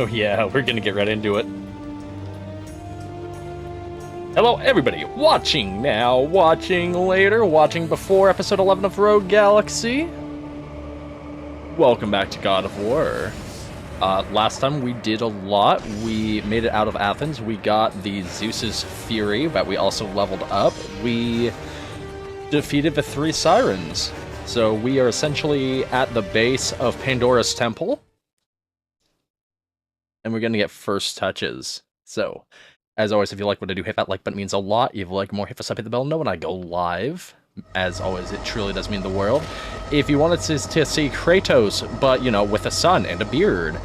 Oh yeah, we're gonna get right into it. Hello everybody, watching now, watching later, watching before episode 11 of Rogue Galaxy. Welcome back to God of War. Last time we did a lot. We made it out of Athens. We got the Zeus's Fury, but we also leveled up. We defeated the 3 Sirens. So we are essentially at the base of Pandora's temple. And we're going to get first touches. So, as always, if you like what I do, hit that like button. It means a lot. If you like more, hit the sub, hit the bell. Know when I go live. As always, it truly does mean the world. If you wanted to see Kratos, but, you know, with a sun and a beard,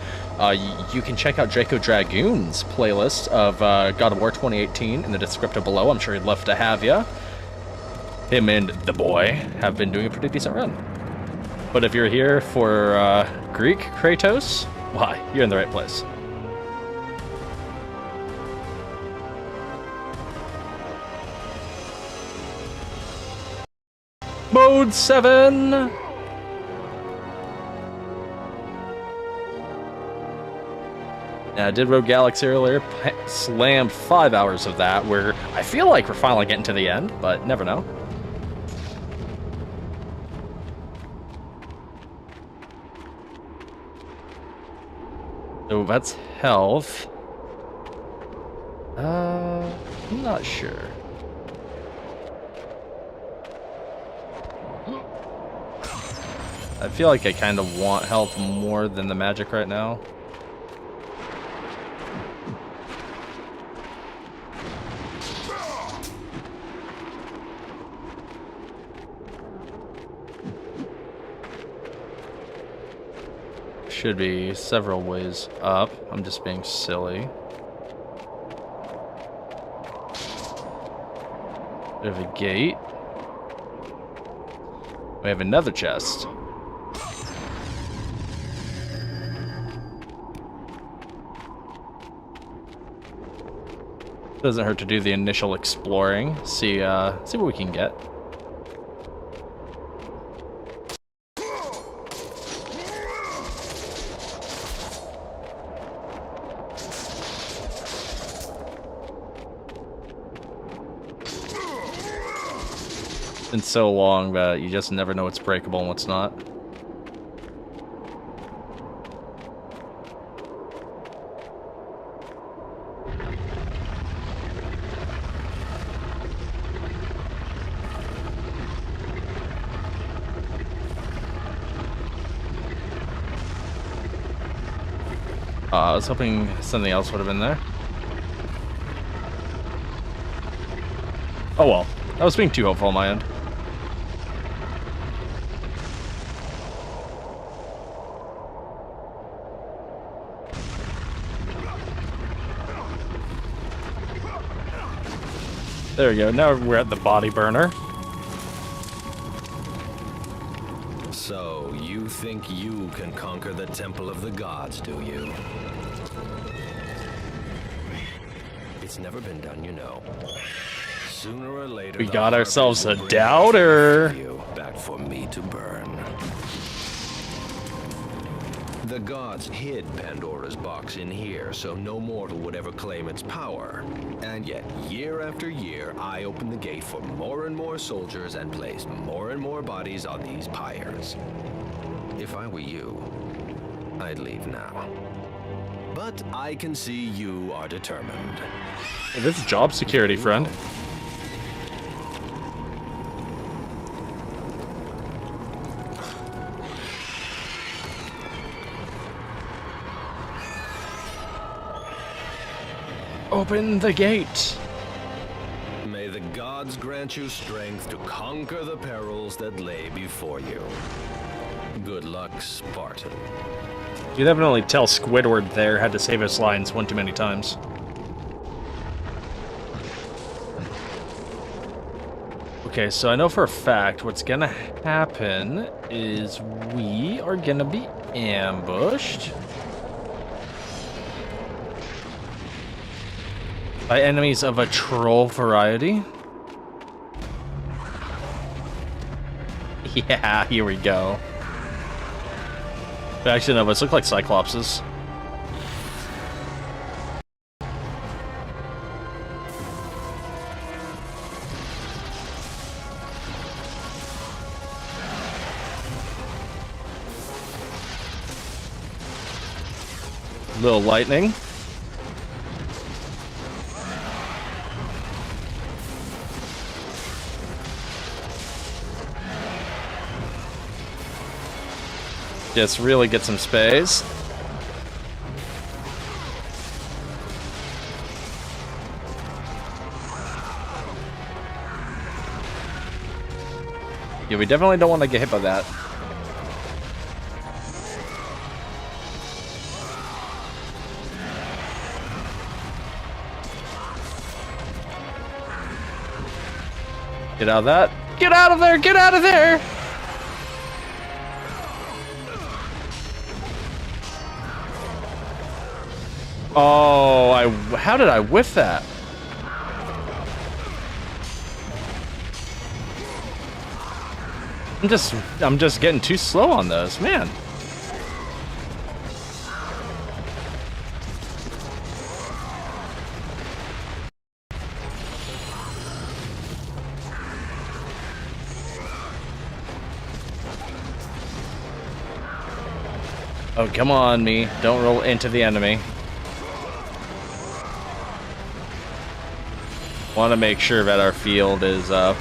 you can check out Draco Dragoon's playlist of God of War 2018 in the description below. I'm sure he'd love to have you. Him and the boy have been doing a pretty decent run. But if you're here for Greek Kratos, why, you're in the right place. Mode 7! Yeah, I did Rogue Galaxy earlier, slammed 5 hours of that, where I feel like we're finally getting to the end, but never know. So that's health. I'm not sure. I feel like I kind of want health more than the magic right now. Should be several ways up. I'm just being silly. We have a gate. We have another chest. Doesn't hurt to do the initial exploring. See what we can get. It's been so long that you just never know what's breakable and what's not. I was hoping something else would have been there. Oh well, I was being too hopeful on my end. There we go, now we're at the body burner. So, you think you can conquer the Temple of the Gods, do you? It's never been done, you know. Sooner or later, we got ourselves a doubter. Back for me to burn. The gods hid Pandora's box in here, so no mortal would ever claim its power. And yet, year after year, I opened the gate for more and more soldiers and placed more and more bodies on these pyres. If I were you, I'd leave now. But I can see you are determined. Hey, this is job security, friend. Open the gate. May the gods grant you strength to conquer the perils that lay before you. Good luck, Spartan. You definitely tell Squidward there had to save his lines one too many times. Okay, so I know for a fact what's gonna happen is we are gonna be ambushed by enemies of a troll variety. Yeah, here we go. But actually, no, those look like Cyclopses. Little lightning. Just really get some space. Yeah, we definitely don't want to get hit by that. Get out of that. Get out of there! Get out of there! Oh, how did I whiff that? I'm just getting too slow on those, man. Oh, come on, me. Don't roll into the enemy. Want to make sure that our field is up.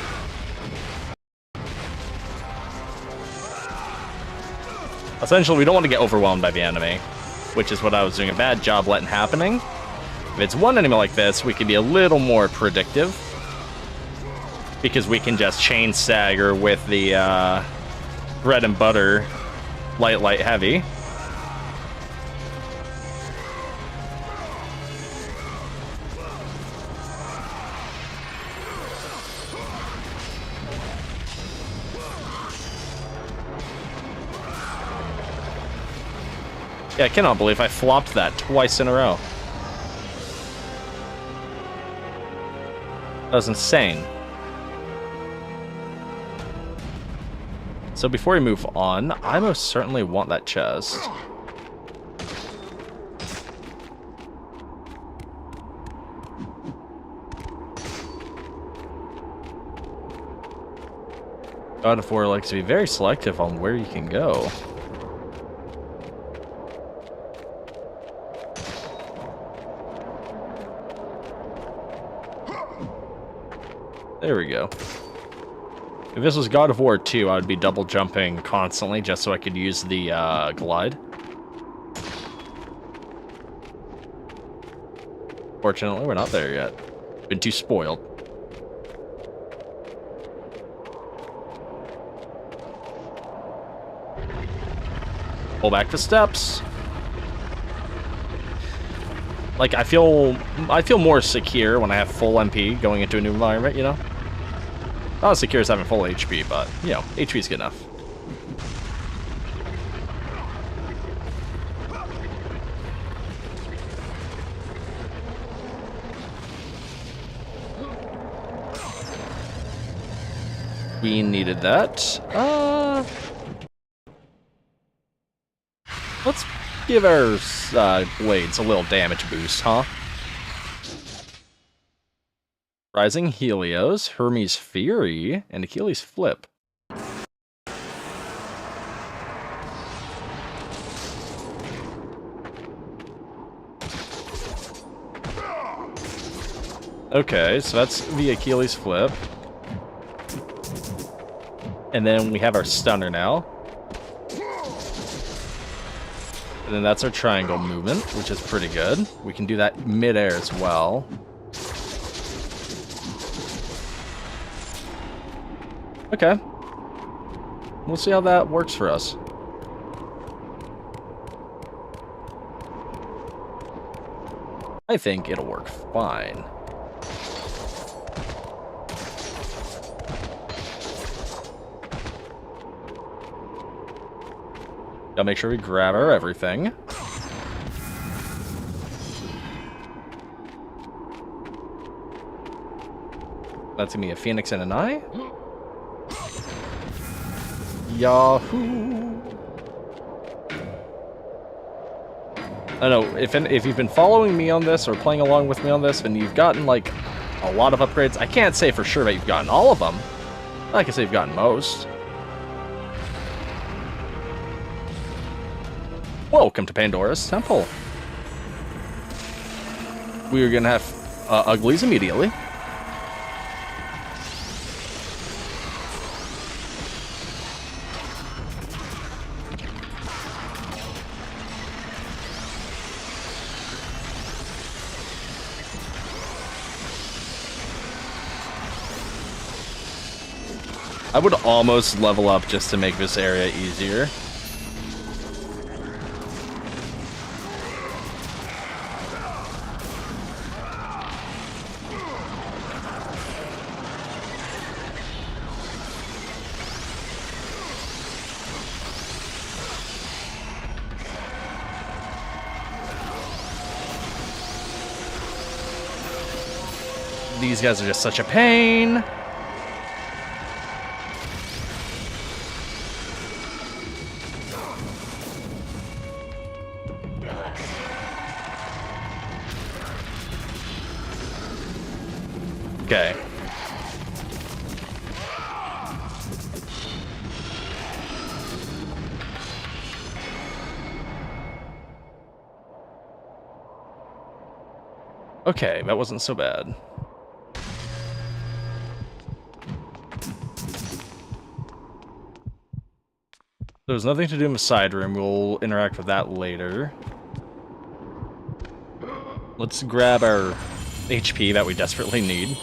Essentially, we don't want to get overwhelmed by the enemy, which is what I was doing a bad job letting happening. If it's one enemy like this, we can be a little more predictive, because we can just chain stagger with the bread and butter, light, light, heavy. Yeah, I cannot believe I flopped that twice in a row. That was insane. So before we move on, I most certainly want that chest. God of War likes to be very selective on where you can go. There we go. If this was God of War 2, I would be double jumping constantly just so I could use the glide. Fortunately, we're not there yet. Been too spoiled. Pull back the steps. Like, I feel more secure when I have full MP going into a new environment, you know? Not as secure as having full HP, but, you know, HP is good enough. We needed that. Let's give our blades a little damage boost, huh? Rising Helios, Hermes Fury, and Achilles Flip. Okay, so that's the Achilles Flip. And then we have our stunner now. And then that's our triangle movement, which is pretty good. We can do that mid-air as well. Okay. We'll see how that works for us. I think it'll work fine. Gotta make sure we grab our everything. That's gonna be a Phoenix and an Eye. Yahoo! I don't know, if you've been following me on this or playing along with me on this and you've gotten like a lot of upgrades, I can't say for sure that you've gotten all of them. I can say you've gotten most. Welcome to Pandora's Temple. we are gonna have uglies immediately. I would almost level up just to make this area easier. These guys are just such a pain. Okay. Okay, that wasn't so bad. There's nothing to do in the side room. We'll interact with that later. Let's grab our HP that we desperately need.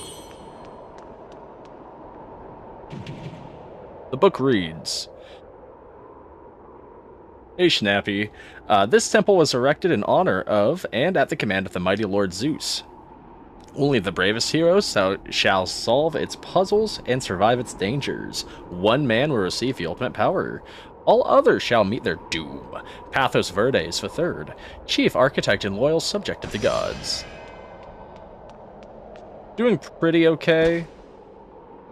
The book reads, "Hey, Snappy. This temple was erected in honor of and at the command of the mighty Lord Zeus. Only the bravest heroes shall solve its puzzles and survive its dangers. One man will receive the ultimate power. All others shall meet their doom. Pathos Verde is the third, chief architect and loyal subject of the gods." Doing pretty okay.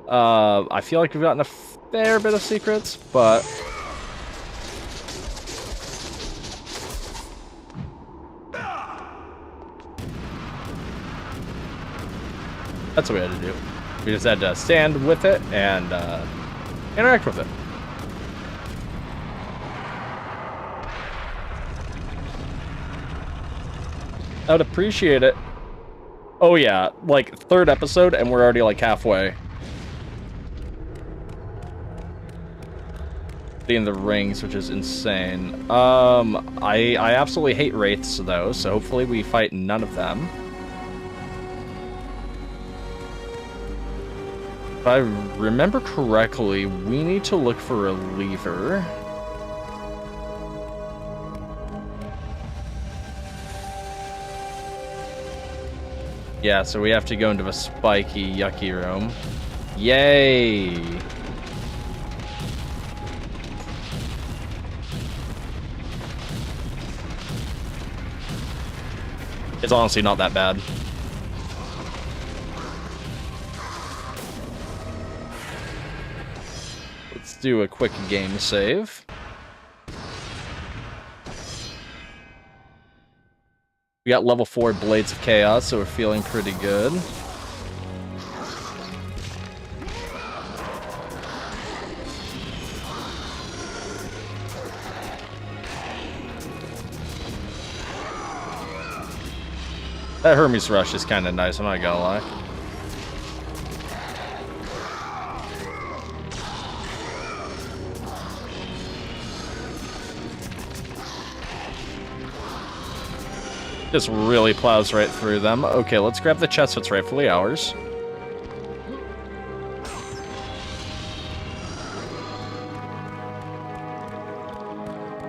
I feel like we've gotten a fair bit of secrets, but that's what we had to do. We just had to stand with it and interact with it. I would appreciate it. Oh yeah, like third episode and we're already like halfway. In the rings, which is insane. I absolutely hate wraiths though, so hopefully we fight none of them. If I remember correctly, we need to look for a lever. Yeah, so we have to go into a spiky, yucky room. Yay! It's honestly not that bad. Let's do a quick game save. We got level 4 Blades of Chaos, so we're feeling pretty good. That Hermes Rush is kind of nice, I'm not gonna lie. Just really plows right through them. Okay, let's grab the chest that's rightfully ours.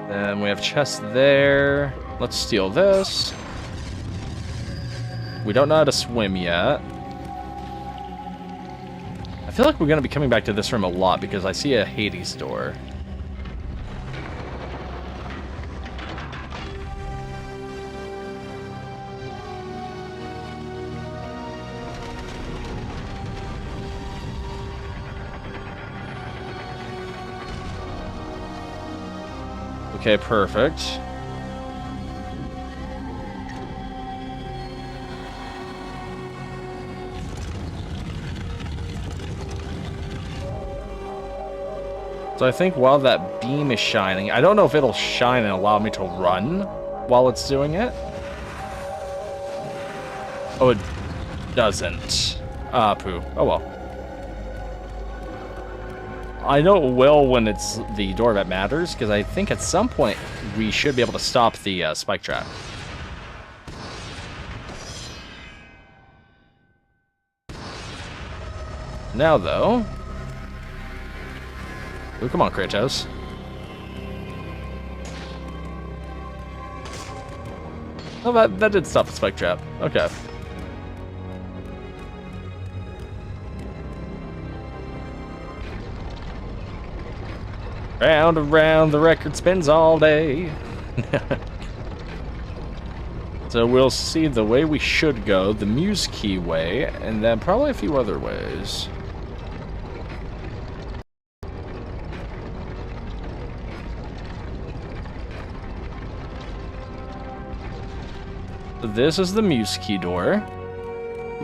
Then we have chest there. Let's steal this. We don't know how to swim yet. I feel like we're going to be coming back to this room a lot because I see a Hades door. Okay, perfect. So I think while that beam is shining, I don't know if it'll shine and allow me to run while it's doing it. Oh, it doesn't. Ah, poo. Oh well. I know it will when it's the door that matters, because I think at some point we should be able to stop the spike trap. Now, though... Oh, come on, Kratos. Oh, that did stop the spike trap. Okay. Round and round, the record spins all day. So we'll see the way we should go, the Muse Key way, and then probably a few other ways. This is the Muse Key door.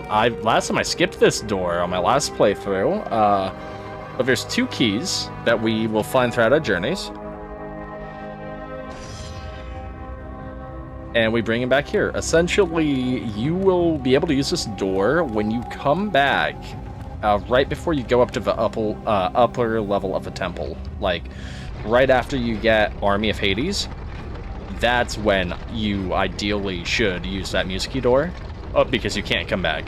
Last time I skipped this door on my last playthrough. But there's 2 keys that we will find throughout our journeys. And we bring them back here. Essentially, you will be able to use this door when you come back right before you go up to the upper level of the temple. Like, right after you get Army of Hades. That's when you ideally should use that Muse Key door. Because you can't come back.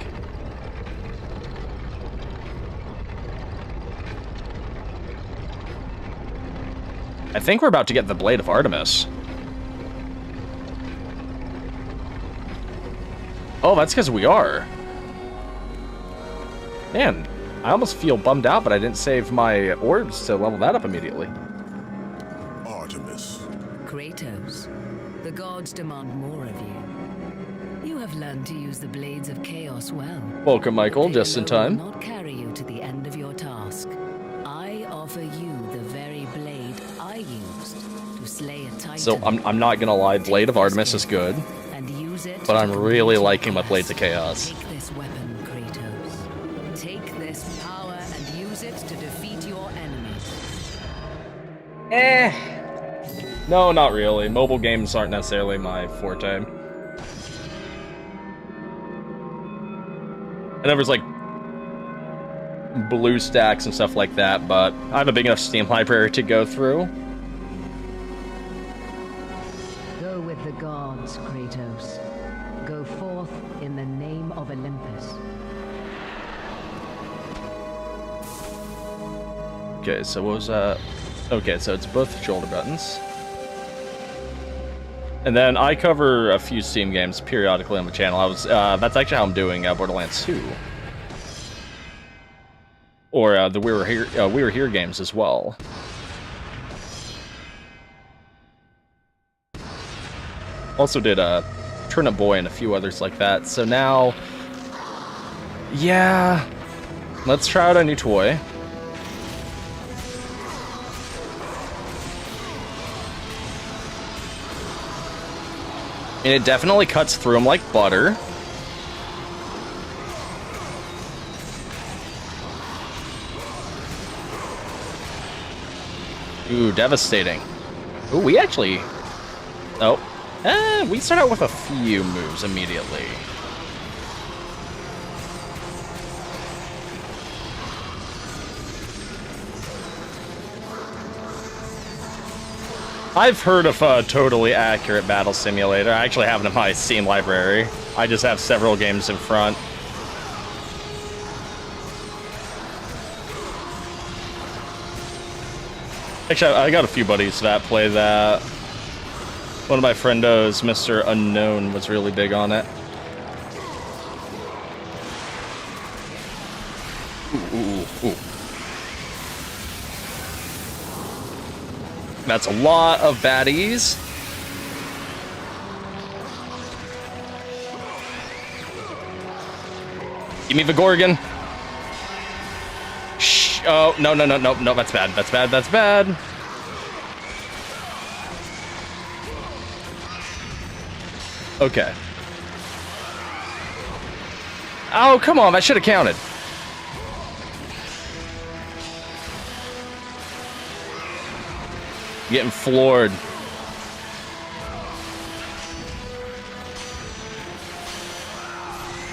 I think we're about to get the Blade of Artemis. Oh, that's because we are. Man, I almost feel bummed out, but I didn't save my orbs to level that up immediately. Artemis. Kratos, the gods demand more of you. You have learned to use the blades of chaos well. Welcome, Michael, just in time. Will not carry you to the end of your task. I offer you the very blade I used to slay a titan. So I'm not gonna lie, Blade of Artemis is good, and use it but I'm really liking my Blades of Chaos. Take this weapon, Kratos. Take this power and use it to defeat your enemies. No, not really. Mobile games aren't necessarily my forte. And there was like blue stacks and stuff like that, but I have a big enough Steam library to go through. Go with the gods, Kratos. Go forth in the name of Olympus. Okay, so what was that? Okay, so it's both shoulder buttons. And then I cover a few Steam games periodically on the channel. That's actually how I'm doing Borderlands 2. Or the We Were Here games as well. Also did Turnip Boy and a few others like that. So now, yeah, let's try out a new toy. And it definitely cuts through them like butter. Ooh, devastating. Ooh, we actually... Oh. We start out with a few moves immediately. I've heard of a totally accurate battle simulator. I actually have it in my Steam library. I just have several games in front. Actually, I got a few buddies that play that. One of my friendos, Mr. Unknown, was really big on it. Ooh. That's a lot of baddies. Give me the Gorgon. Shh. Oh, no, that's bad. That's bad. Okay. Oh, come on, that should have counted. Getting floored.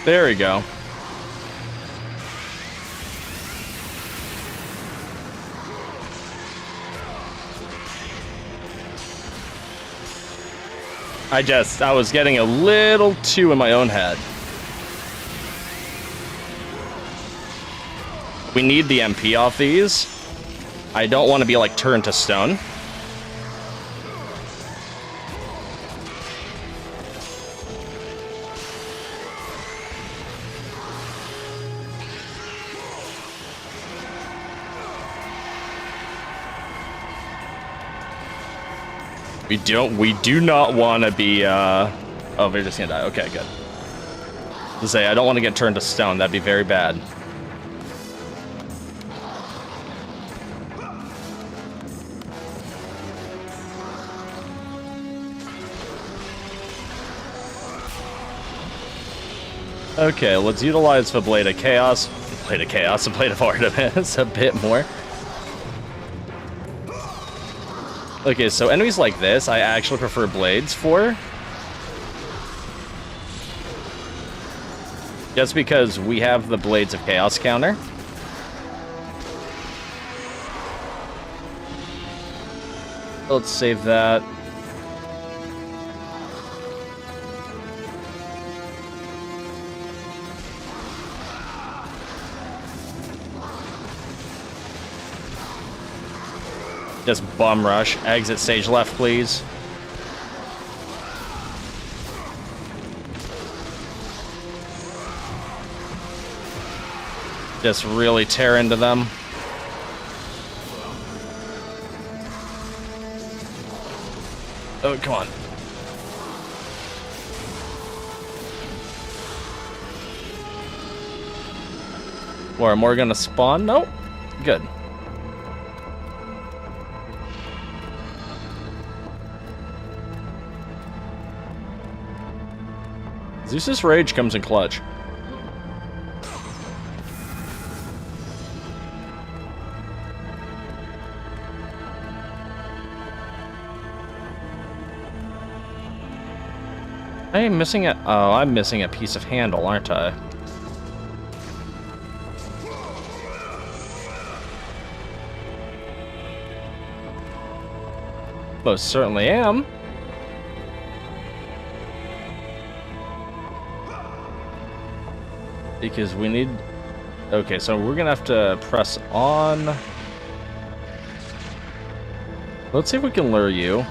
There we go. I was getting a little too in my own head. We need the MP off these. I don't want to be, like, turned to stone. We do not want to be, oh, they're just gonna die. Okay, good. To say, I don't want to get turned to stone. That'd be very bad. Okay, let's utilize the Blade of Chaos. The Blade of Artemis a bit more. Okay, so enemies like this, I actually prefer blades for. Just because we have the Blades of Chaos counter. Let's save that. Just bum rush. Exit stage left, please. Just really tear into them. Oh, come on. More gonna spawn? Nope. Good. Zeus's rage comes in clutch. I'm missing a piece of handle, aren't I? Most certainly am. Because we need... Okay, so we're gonna have to press on. Let's see if we can lure you.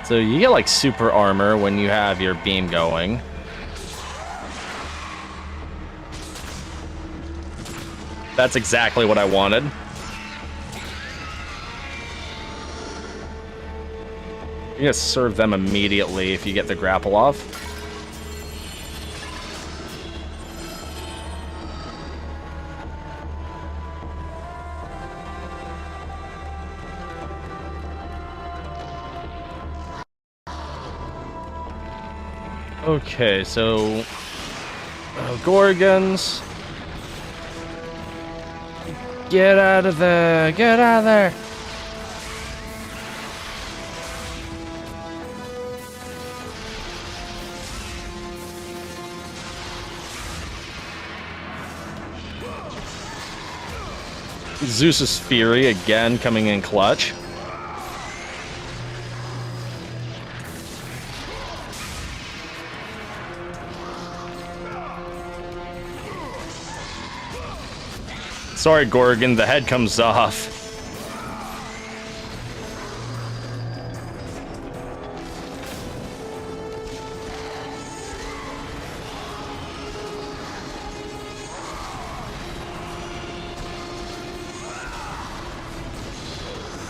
So you get like super armor when you have your beam going. That's exactly what I wanted. You're gonna serve them immediately if you get the grapple off. Okay, so Gorgons. Get out of there! Get out of there! Zeus's Fury again coming in clutch. Sorry, Gorgon, the head comes off.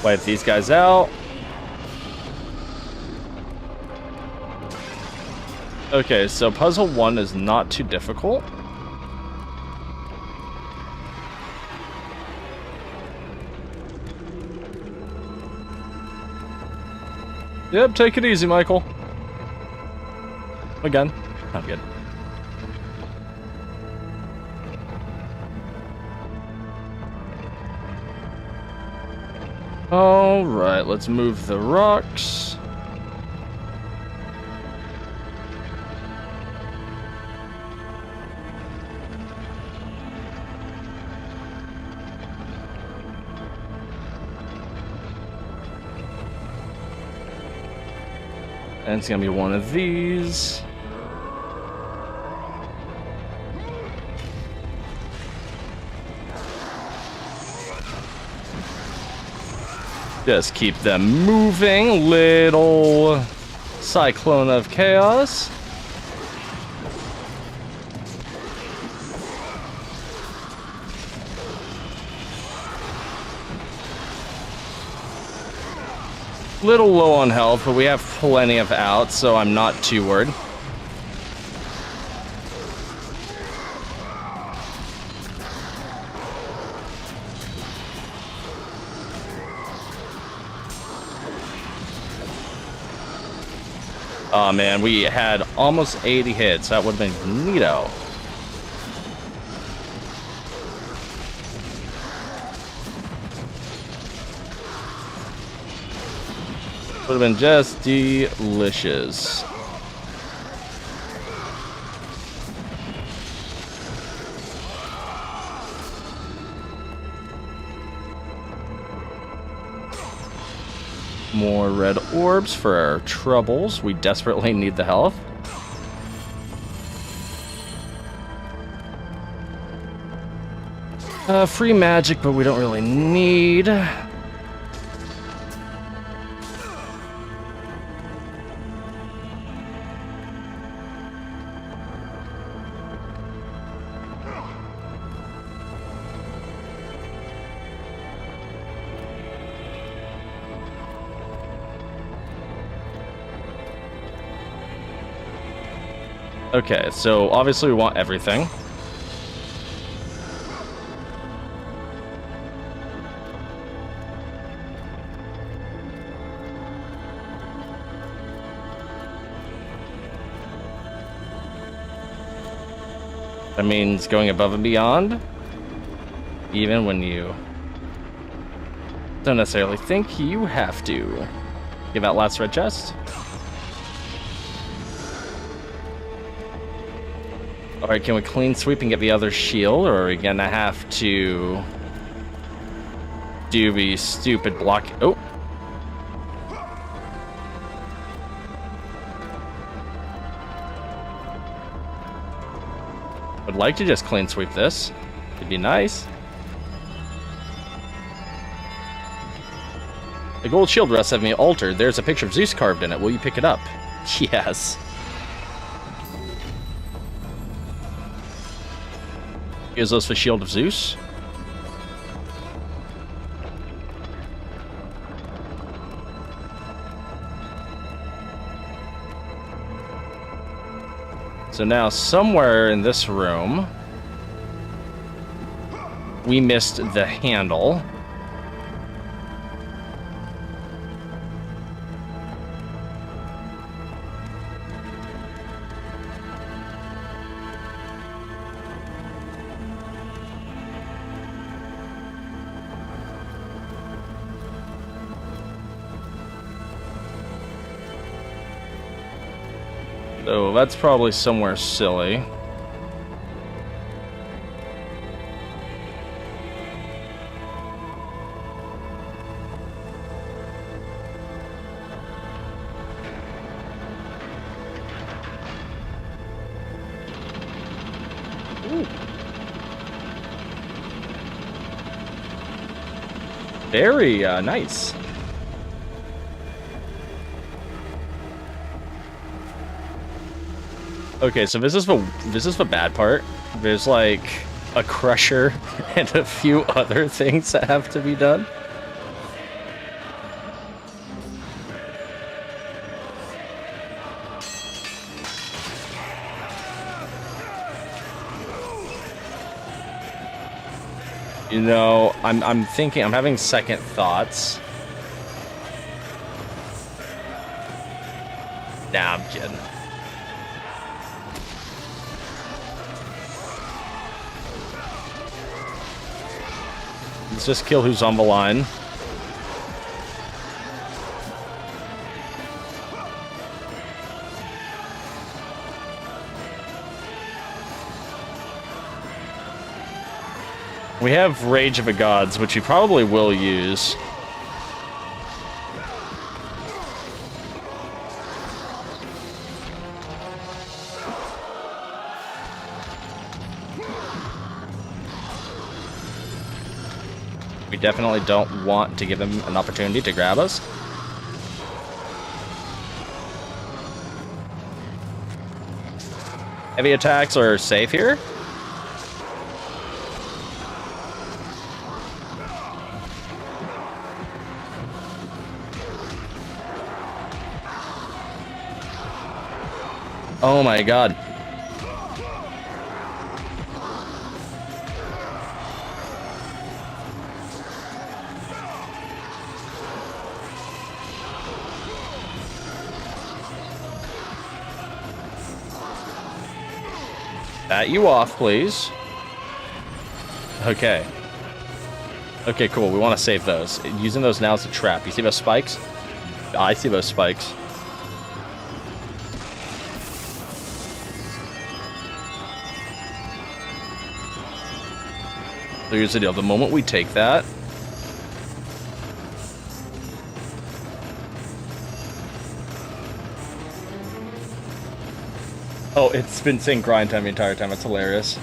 Wipe these guys out. Okay, so puzzle 1 is not too difficult. Yep, take it easy, Michael. Again. I'm good. Alright, let's move the rocks. And it's gonna be one of these. Just keep them moving, little cyclone of chaos. Little low on health, but we have plenty of outs, so I'm not too worried. Oh man, we had almost 80 hits. That would have been neato. Would have been just delicious. More red orbs for our troubles. We desperately need the health. Free magic, but we don't really need. Okay, so obviously we want everything. That means going above and beyond, even when you don't necessarily think you have to. Give out last red chest. Alright, can we clean sweep and get the other shield, or are we gonna have to do the stupid block? Oh! Would like to just clean sweep this. It'd be nice. The gold shield rests have been altered. There's a picture of Zeus carved in it. Will you pick it up? Yes. Gives us the shield of Zeus. So now somewhere in this room we missed the handle. So that's probably somewhere silly. Ooh. Very nice. Okay, so this is the bad part. There's like a crusher and a few other things that have to be done. You know, I'm thinking, I'm having second thoughts. Nah, I'm kidding. Let's just kill who's on the line. We have Rage of the Gods, which we probably will use. We definitely don't want to give him an opportunity to grab us. Heavy attacks are safe here. Oh my god. Bat you off, please. Okay. Okay, cool. We want to save those. Using those now is a trap. You see those spikes? I see those spikes. So here's the deal. The moment we take that... Oh, it's been saying grind time the entire time. It's hilarious.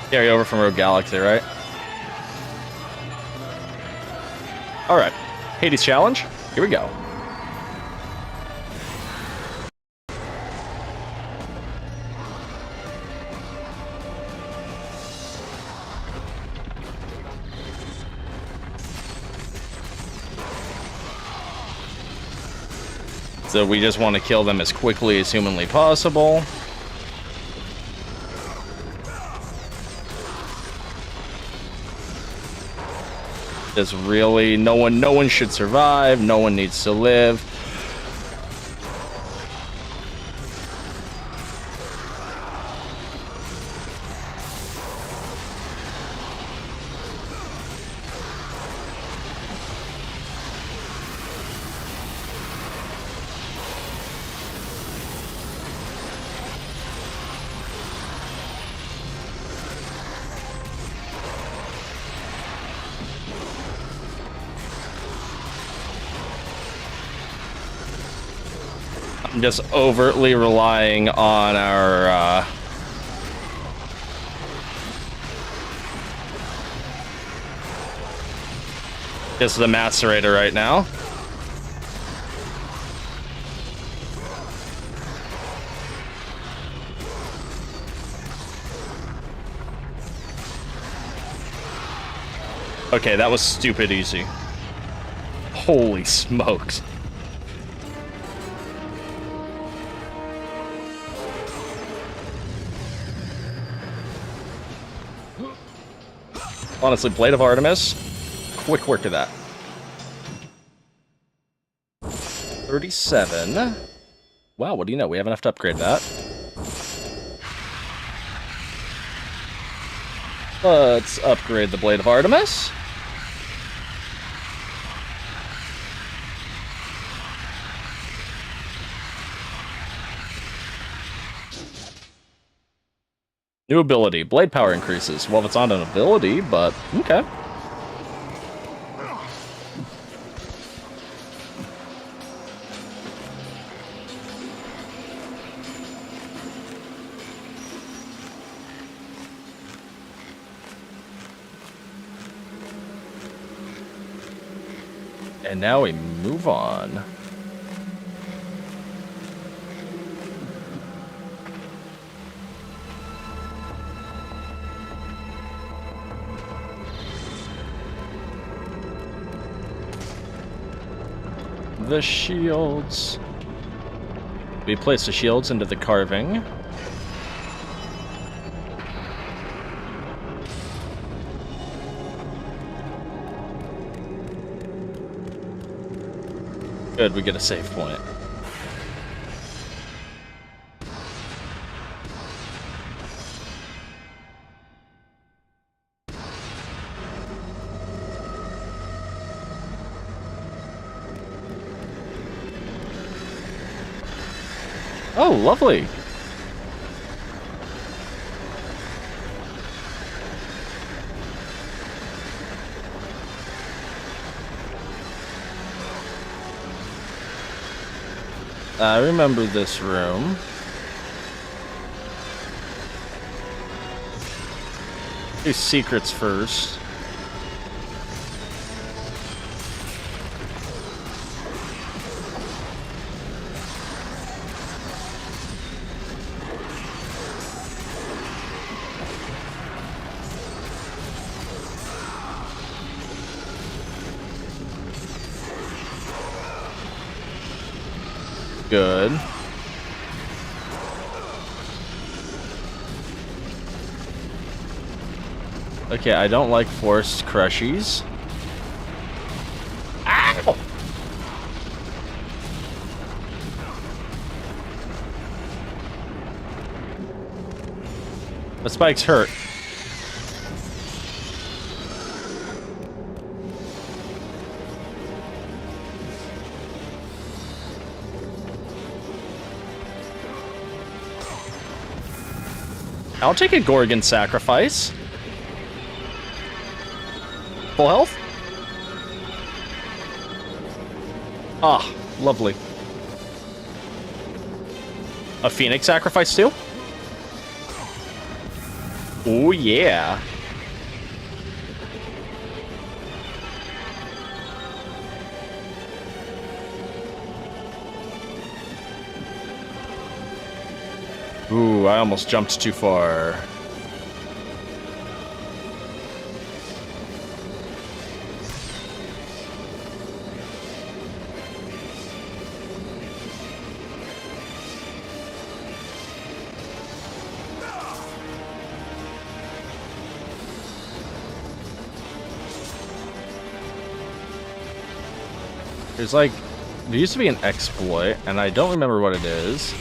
Carry over from Rogue Galaxy, right? Alright. Hades challenge. Here we go. So we just want to kill them as quickly as humanly possible. There's really no one should survive. No one needs to live. I'm just overtly relying on our just the macerator right now. Okay, that was stupid easy. Holy smokes. Honestly, Blade of Artemis, quick work to that. 37. Wow, what do you know? We have enough to upgrade that. Let's upgrade the Blade of Artemis. New ability. Blade power increases. Well, it's not an ability, but okay. And now we move on. The shields. We place the shields into the carving. Good, we get a save point. Oh, lovely. I remember this room. Do secrets first. Good. Okay, I don't like forced crushies. Ow! The spikes hurt. I'll take a Gorgon sacrifice. Full health? Ah, lovely. A Phoenix sacrifice too? Oh yeah. Ooh, I almost jumped too far. There's like, there used to be an exploit, and I don't remember what it is.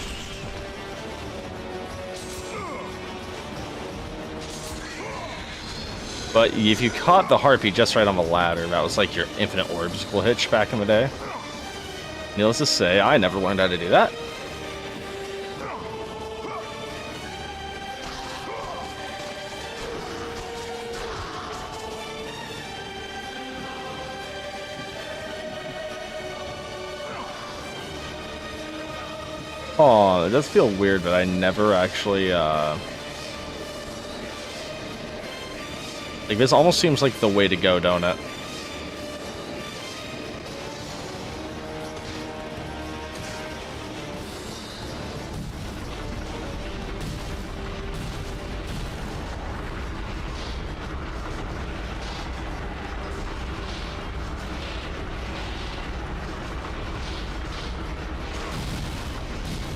But if you caught the harpy just right on the ladder, that was like your infinite orbs glitch back in the day. Needless to say, I never learned how to do that. Oh, it does feel weird that I never actually, like, this almost seems like the way to go, don't it?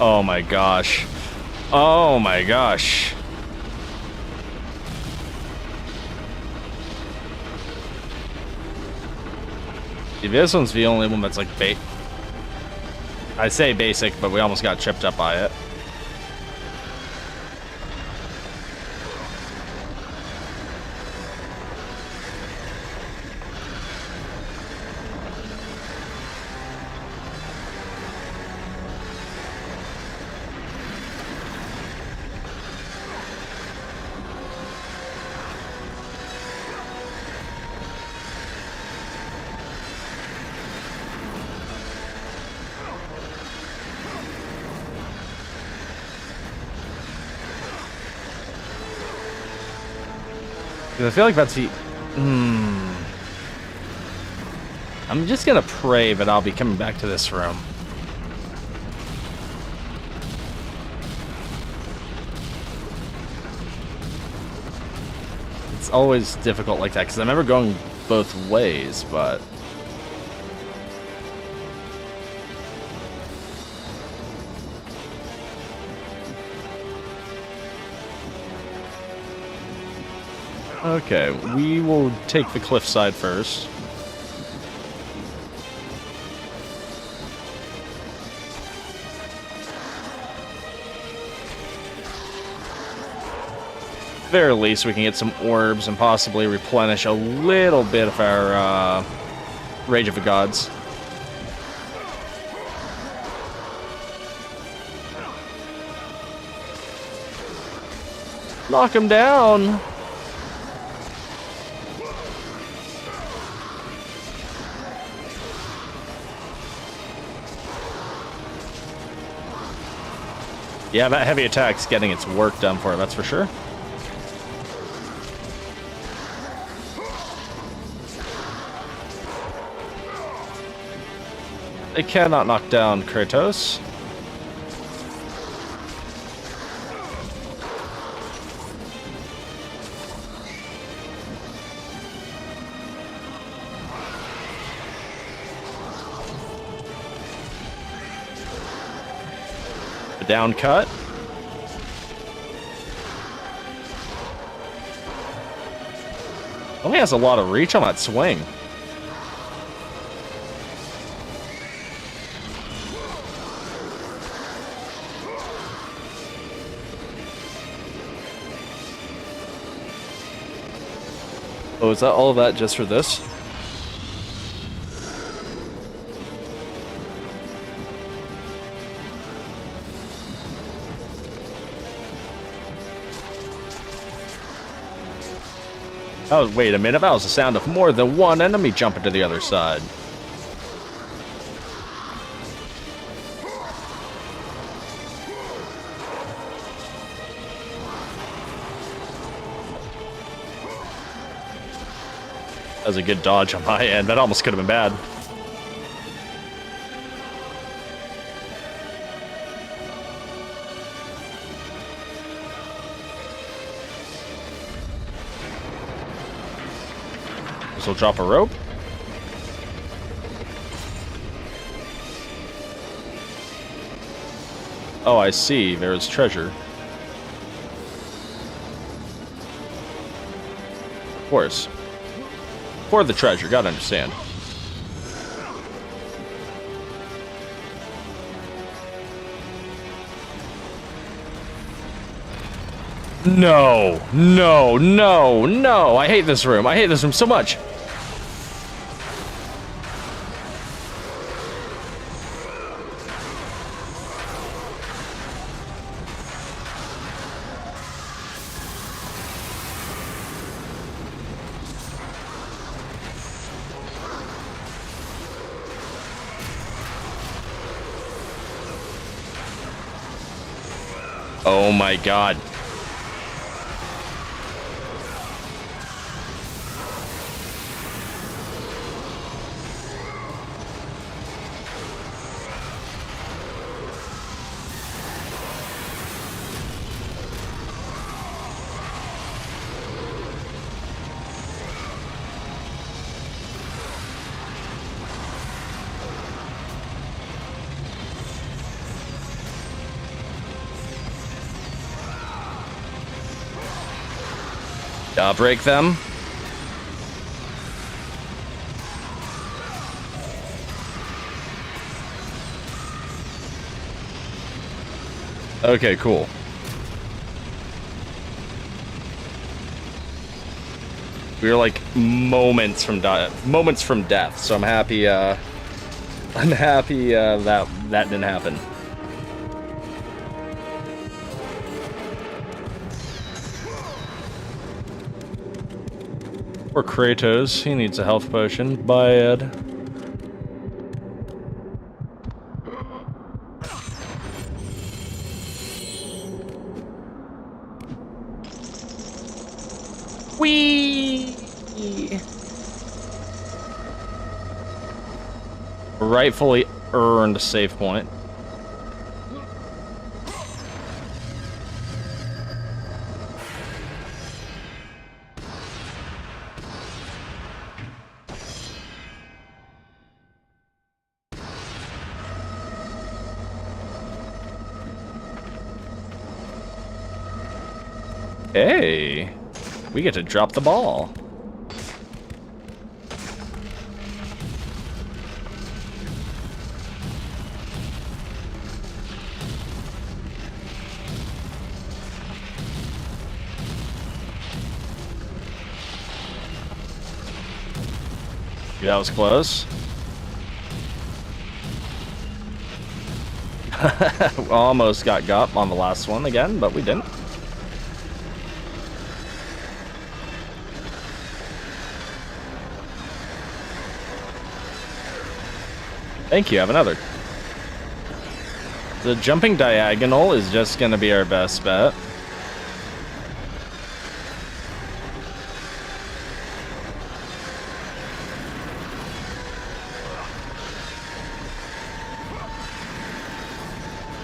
Oh my gosh. Oh my gosh. This one's the only one that's like I say basic, but we almost got tripped up by it. I feel like that's the... I'm just gonna pray that I'll be coming back to this room. It's always difficult like that, because I remember going both ways, but... Okay, we will take the cliffside first. Very least, we can get some orbs and possibly replenish a little bit of our Rage of the Gods. Knock him down! Yeah, that heavy attack's getting its work done for it, that's for sure. It cannot knock down Kratos. The down cut. Only has a lot of reach on that swing. Oh, is that all of that just for this? Oh, wait a minute, that was the sound of more than one enemy jumping to the other side. That was a good dodge on my end. That almost could have been bad. This will drop a rope. Oh, I see. There's treasure. Of course. For the treasure, gotta understand. No, no, no, no! I hate this room. I hate this room so much. Oh my god. Break them. Okay, cool. We were like moments from death, so I'm happy. I'm happy that didn't happen. Poor Kratos, he needs a health potion. Bye, Ed. Whee! Rightfully earned a save point. Hey, we get to drop the ball. That was close. Almost got on the last one again, but we didn't. Thank you, have another. The jumping diagonal is just gonna be our best bet.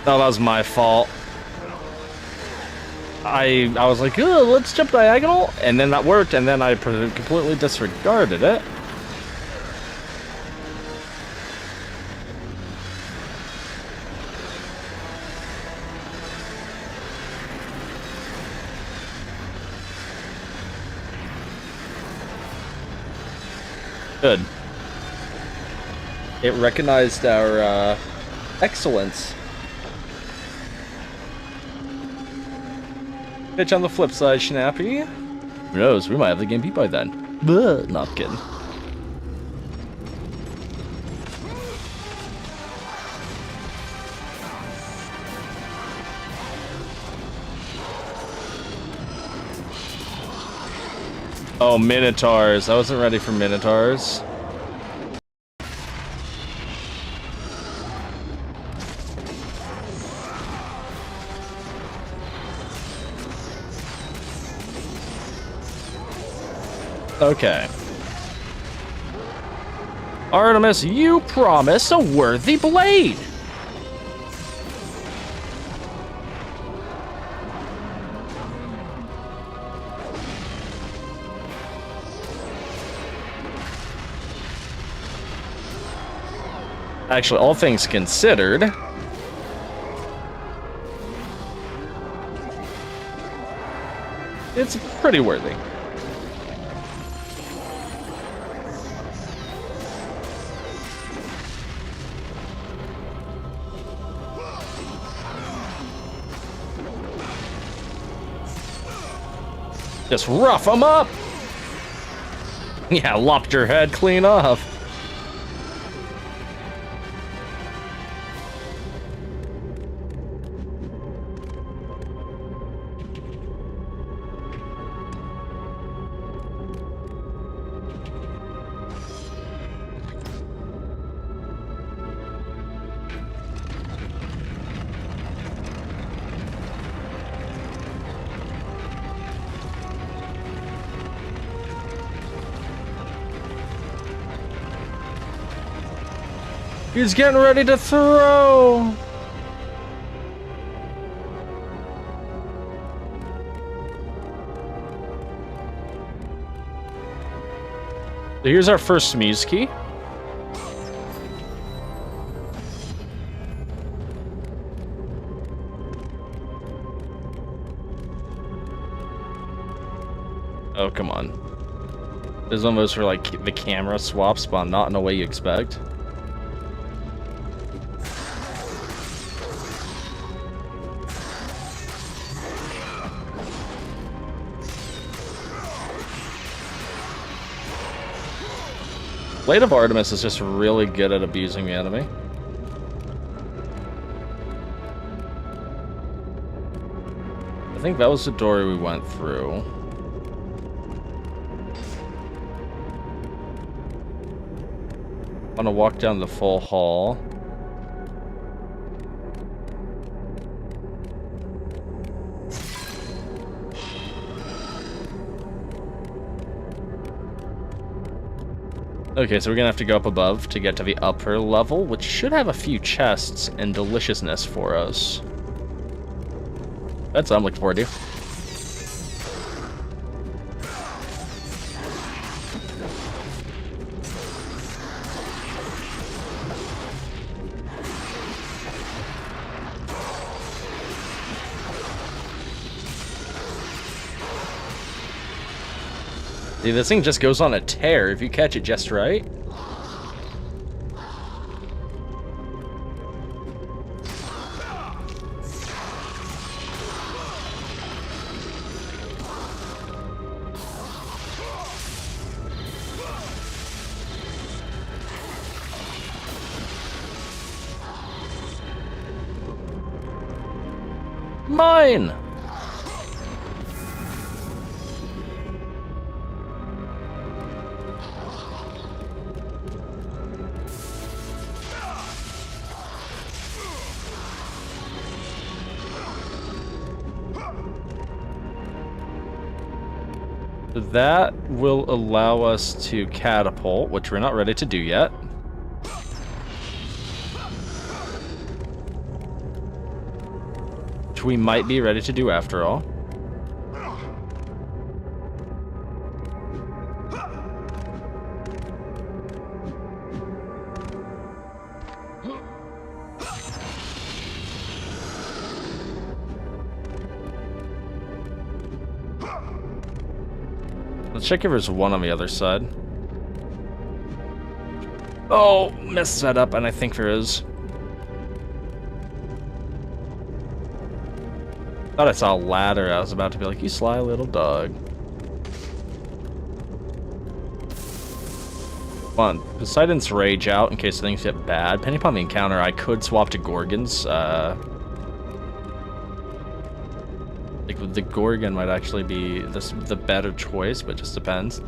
No, that was my fault. I was like, oh, let's jump diagonal, and then that worked, and then I completely disregarded it. Good. It recognized our excellence. Bitch, on the flip side, Snappy. Who knows? We might have the game beat by then. But not kidding. Oh, Minotaurs. I wasn't ready for Minotaurs. Okay. Artemis, you promise a worthy blade! Actually, all things considered, it's pretty worthy. Just rough them up! Yeah, lopped your head clean off. He's getting ready to throw! So here's our first Muse key. Oh, come on. There's one of those for like the camera swaps, but not in a way you expect. Blade of Artemis is just really good at abusing the enemy. I think that was the door we went through. I'm gonna walk down the full hall. Okay, so we're gonna have to go up above to get to the upper level, which should have a few chests and deliciousness for us. That's what I'm looking forward to. See, this thing just goes on a tear if you catch it just right. Mine! That will allow us to catapult, which we're not ready to do yet. which we might be ready to do after all. Let's check if there's one on the other side. Oh, messed that up, and I think there is. Thought I saw a ladder. I was about to be like, you sly little dog. Come on, Poseidon's Rage out in case things get bad. Depending upon the encounter, I could swap to Gorgons. Like, the Gorgon might actually be the better choice, but just depends.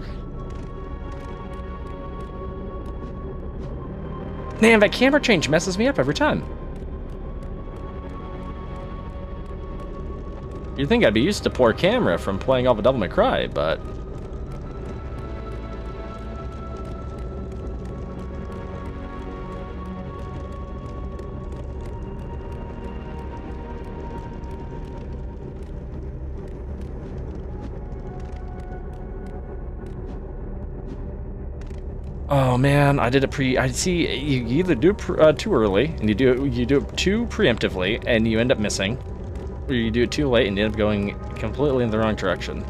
Man, that camera change messes me up every time. You'd think I'd be used to poor camera from playing all the Devil May Cry, but... Oh man, I did it I see, you either do it too early, and you do it too preemptively, and you end up missing, or you do it too late and you end up going completely in the wrong direction.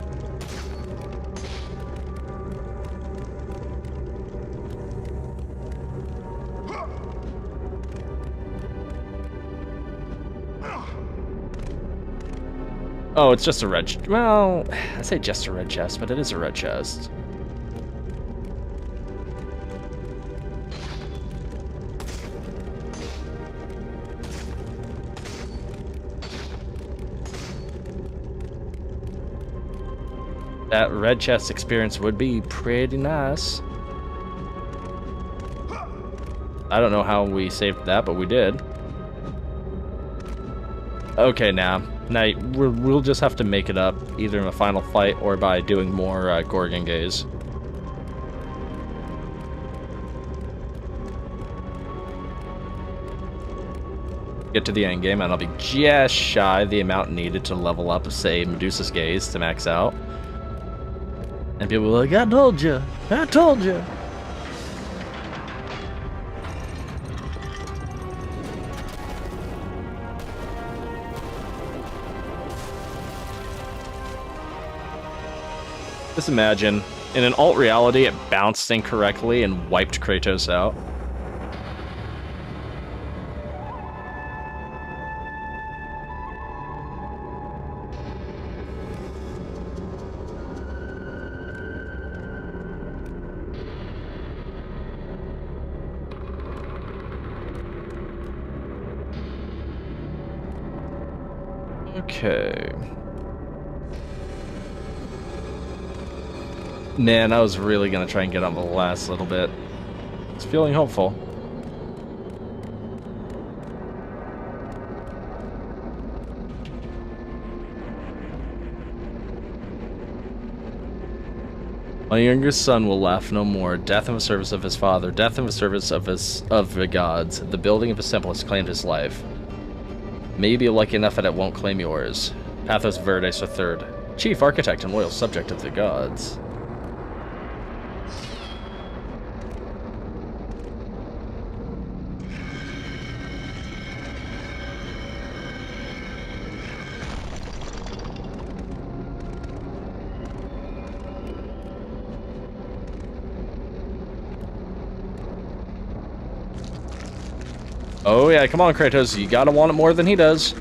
Oh, it's just a red, well, I say just a red chest, but it is a red chest. That red chest experience would be pretty nice. I don't know how we saved that, but we did. Okay, now we'll just have to make it up, either in a final fight or by doing more Gorgon gaze. Get to the end game, and I'll be just shy the amount needed to level up, say, Medusa's Gaze to max out. And people were like, I told you! I told you! Just imagine, in an alt reality, it bounced incorrectly and wiped Kratos out. Okay. Man, I was really gonna try and get on the last little bit. It's feeling hopeful. My youngest son will laugh no more. Death in the service of his father. Death in the service of the gods. The building of his temple has claimed his life. May you be lucky enough that it won't claim yours. Pathos Verdes III, chief architect and loyal subject of the gods. Oh yeah, come on Kratos, you gotta want it more than he does.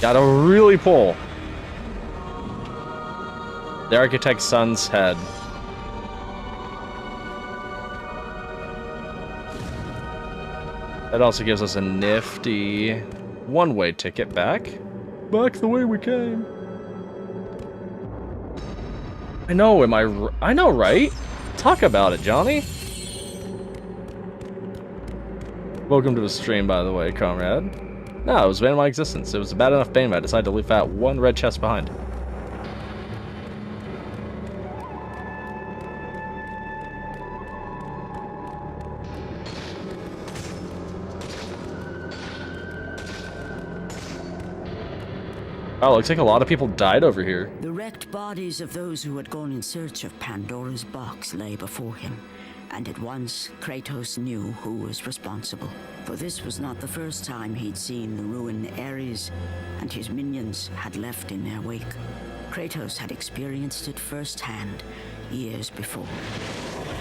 Gotta really pull. The architect's son's head. That also gives us a nifty one-way ticket back. Back the way we came. I know, I know, right? Talk about it, Johnny. Welcome to the stream, by the way, comrade. No, it was bane of my existence. It was a bad enough bane that I decided to leave that one red chest behind. Oh, looks like a lot of people died over here. The wrecked bodies of those who had gone in search of Pandora's box lay before him, and at once Kratos knew who was responsible. For this was not the first time he'd seen the ruin Ares and his minions had left in their wake. Kratos had experienced it firsthand years before.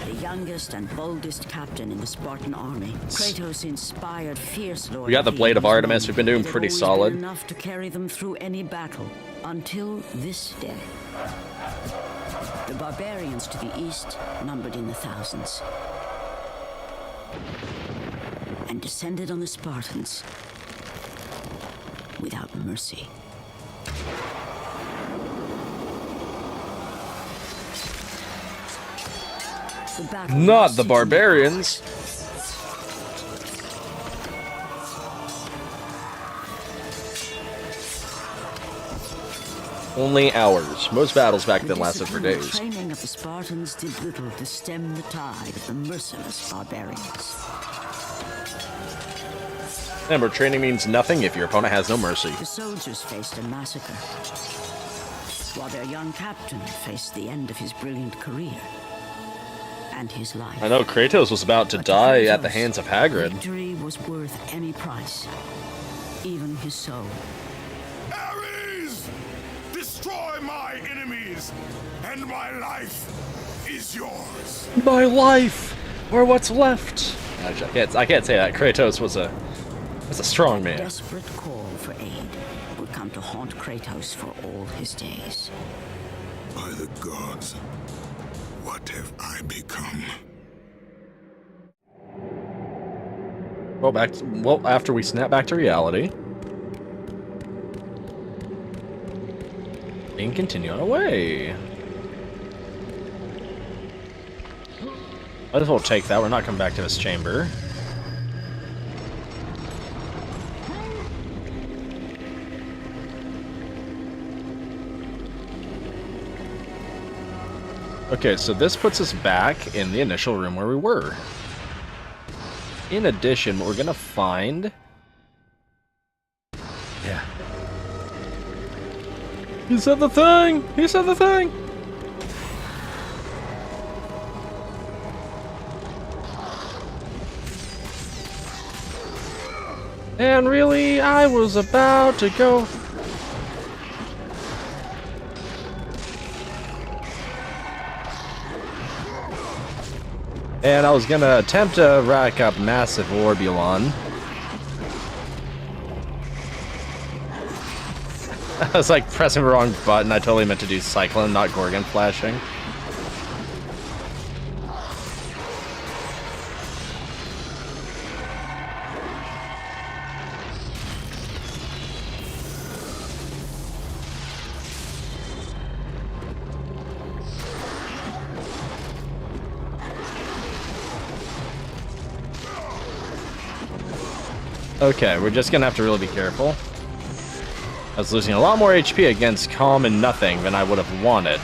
The youngest and boldest captain in the Spartan army, Kratos inspired fierce loyalty. We got the Blade of Artemis. We've been doing pretty solid. Enough to carry them through any battle until this day. The barbarians to the east numbered in the thousands and descended on the Spartans without mercy. Not the barbarians. Only hours. Most battles back then lasted for days. The training of the Spartans did little to stem the tide of the merciless barbarians. Remember, training means nothing if your opponent has no mercy. The soldiers faced a massacre, while their young captain faced the end of his brilliant career and his life. I know Kratos was about to die at the hands of Hagrid. Victory was worth any price, even his soul. Ares! Destroy my enemies, and my life is yours. My life, or what's left. Actually, I can't say that. Kratos was a strong man. A desperate call for aid would come to haunt Kratos for all his days. By the gods, what have I become? Well, after we snap back to reality, and continue on our way. Might as well take that. We're not coming back to this chamber. Okay, so this puts us back in the initial room where we were. In addition, we're gonna find... Yeah. He said the thing! He said the thing! And really, I was about to go... And I was gonna attempt to rack up massive Orbulon. I was like pressing the wrong button. I totally meant to do Cyclone, not Gorgon flashing. Okay, we're just gonna have to really be careful. I was losing a lot more HP against Calm and Nothing than I would have wanted.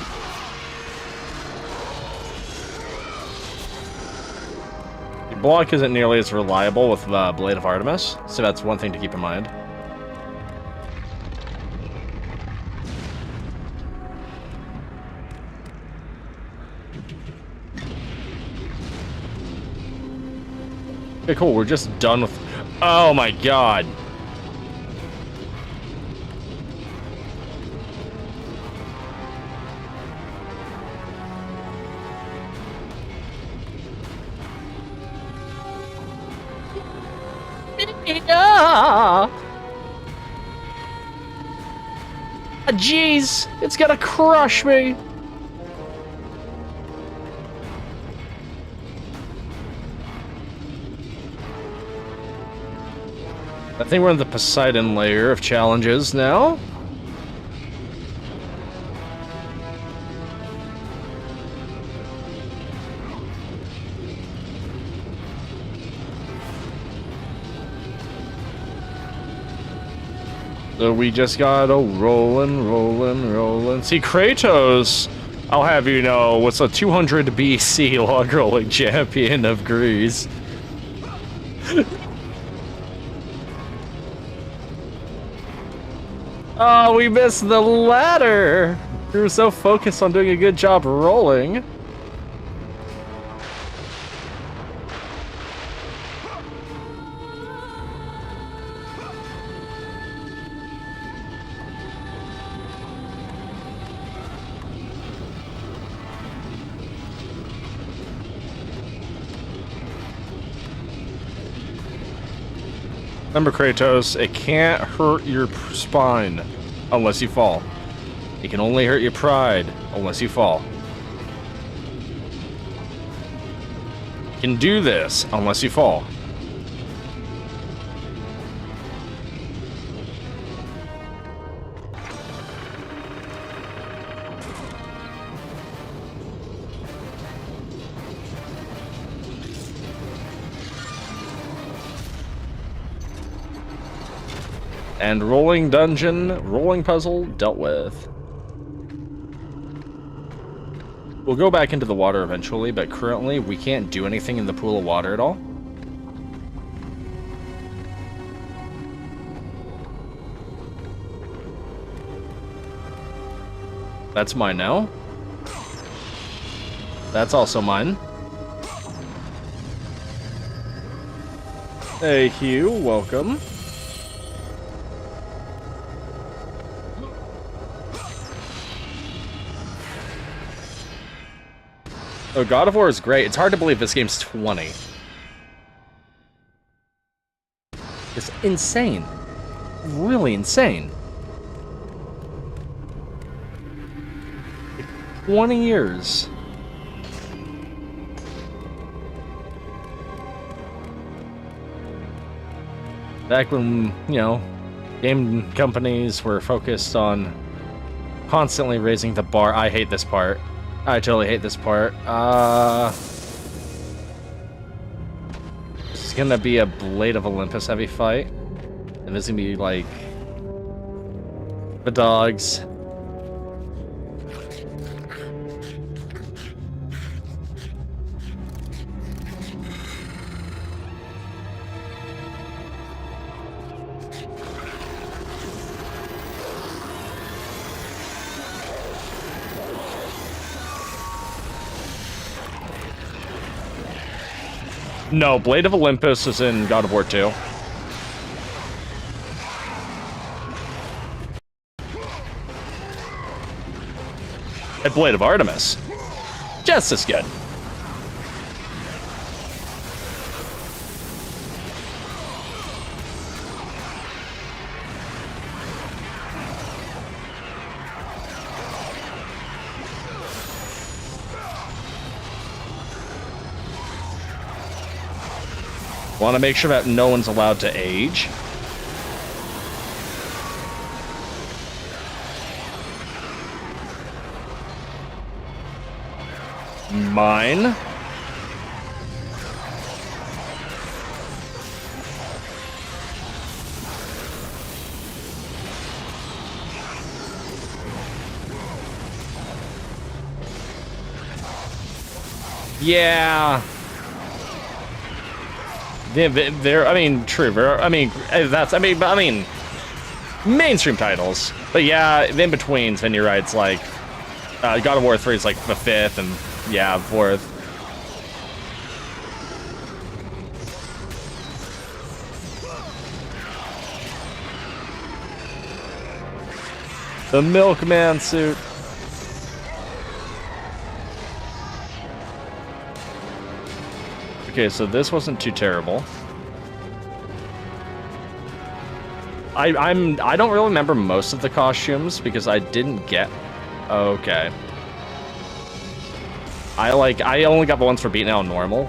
The block isn't nearly as reliable with Blade of Artemis, so that's one thing to keep in mind. Okay, cool, we're just done with... Oh my god! Yeah! Jeez, it's gonna crush me! I think we're in the Poseidon layer of challenges now. So we just gotta rollin'. See, Kratos, I'll have you know, was a 200 BC log rolling champion of Greece. Oh, we missed the ladder! We were so focused on doing a good job rolling. Remember, Kratos, it can't hurt your spine unless you fall. It can only hurt your pride unless you fall. You can do this unless you fall. And rolling dungeon, rolling puzzle, dealt with. We'll go back into the water eventually, but currently we can't do anything in the pool of water at all. That's mine now. That's also mine. Hey Hugh, welcome. Oh, God of War is great. It's hard to believe this game's 20. It's insane. Really insane. 20 years. Back when, you know, game companies were focused on constantly raising the bar. I hate this part. I totally hate this part. This is gonna be a Blade of Olympus heavy fight. And this is gonna be like the dogs. No, Blade of Olympus is in God of War 2. And Blade of Artemis. Just as good. Want to make sure that no one's allowed to age. Mine. Yeah. They're, I mean, true. I mean, that's, I mean, mainstream titles. But yeah, in betweens, then you're right. It's like, God of War 3 is like the 5th, and yeah, 4th. The Milkman suit. Okay, so this wasn't too terrible. I don't really remember most of the costumes because I didn't get. Okay. I only got the ones for beating out normal.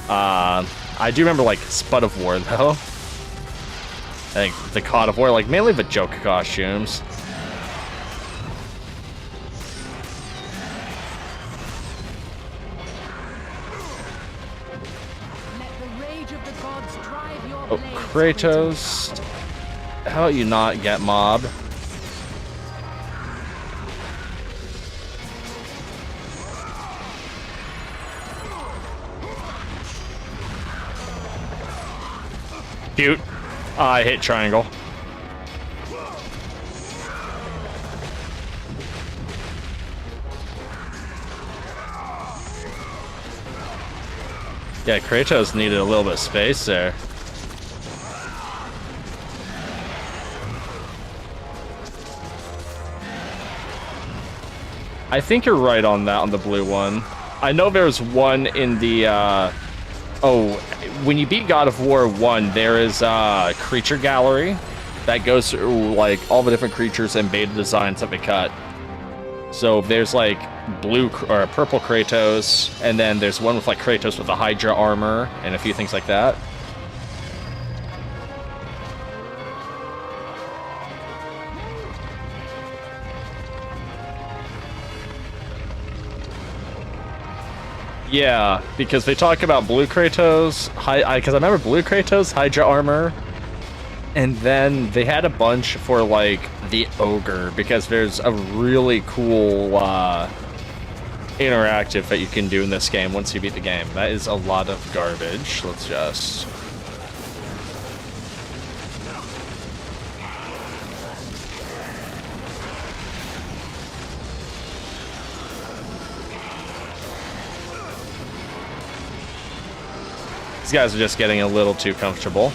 I do remember like Spud of War though. I think the God of War, like mainly the joke costumes. Oh, Kratos. How about you not get mobbed? Cute. I hate triangle. Yeah, Kratos needed a little bit of space there. I think you're right on that, on the blue one. I know there's one in the, oh, when you beat God of War 1, there is a creature gallery that goes through, like, all the different creatures and beta designs that they cut. So there's, like, blue or purple Kratos, and then there's one with, like, Kratos with the Hydra armor and a few things like that. Yeah, because they talk about blue Kratos, because I remember blue Kratos, Hydra armor, and then they had a bunch for, like, the ogre, because there's a really cool interactive that you can do in this game once you beat the game. That is a lot of garbage. Let's just... These guys are just getting a little too comfortable.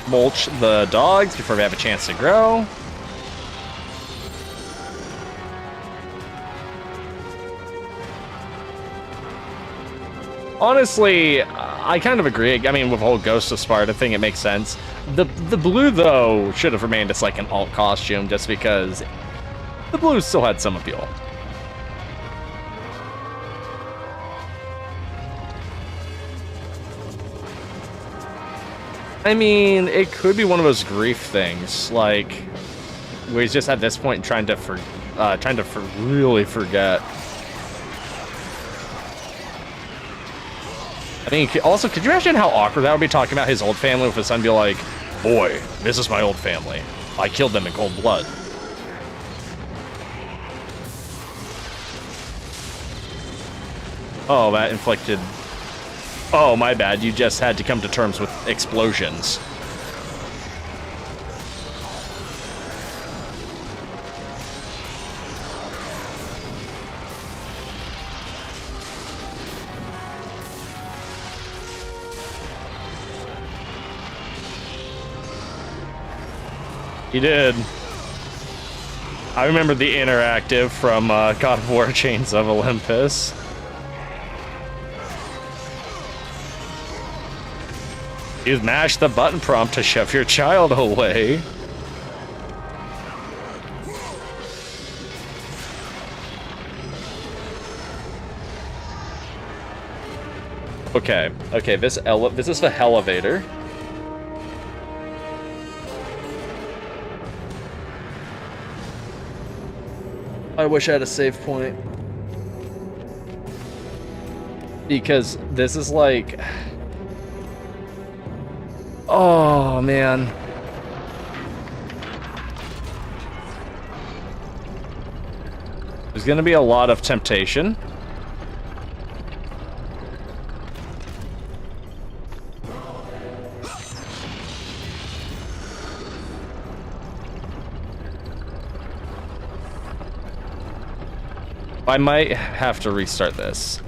Mulch the dogs before they have a chance to grow. Honestly, I kind of agree. I mean, with the whole Ghost of Sparta thing, it makes sense. The blue, though, should have remained as, like, an alt costume, just because the blue still had some appeal. I mean, it could be one of those grief things, like, where he's just at this point trying to really forget. I mean, also, could you imagine how awkward that would be, talking about his old family with his son be like, boy, this is my old family. I killed them in cold blood. Oh, that inflicted... Oh, my bad. You just had to come to terms with explosions. He did. I remember the interactive from God of War Chains of Olympus. You mash the button prompt to shove your child away. Okay, this is the elevator. I wish I had a save point. Because this is like... Oh, man. There's gonna be a lot of temptation. I might have to restart this.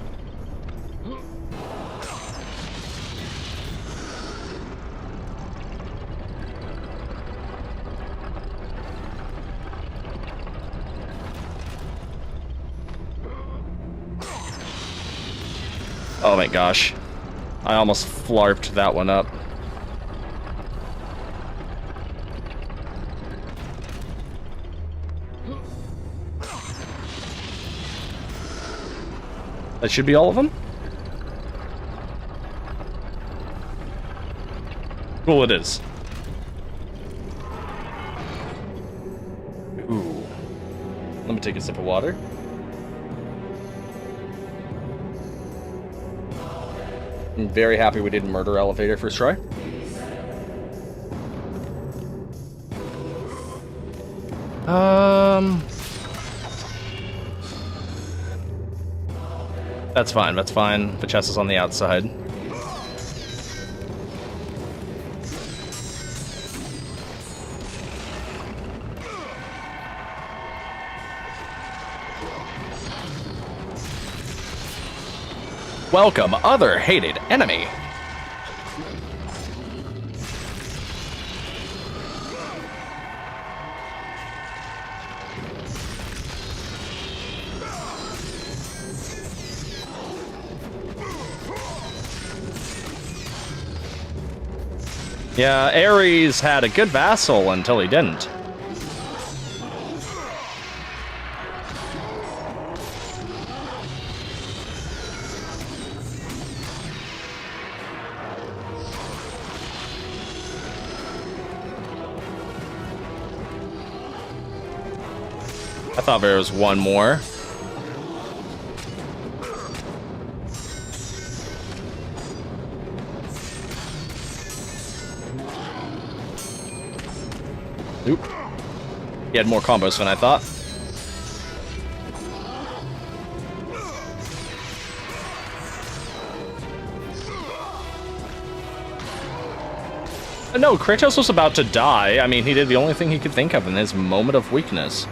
Oh my gosh. I almost flarped that one up. That should be all of them? Cool, it is. Ooh. Let me take a sip of water. I'm very happy we didn't murder elevator first try. That's fine, that's fine. The chest is on the outside. Welcome, other hated enemy. Yeah, Ares had a good vassal until he didn't. I thought there was one more. Oop. He had more combos than I thought. No, Kratos was about to die. I mean, he did the only thing he could think of in his moment of weakness.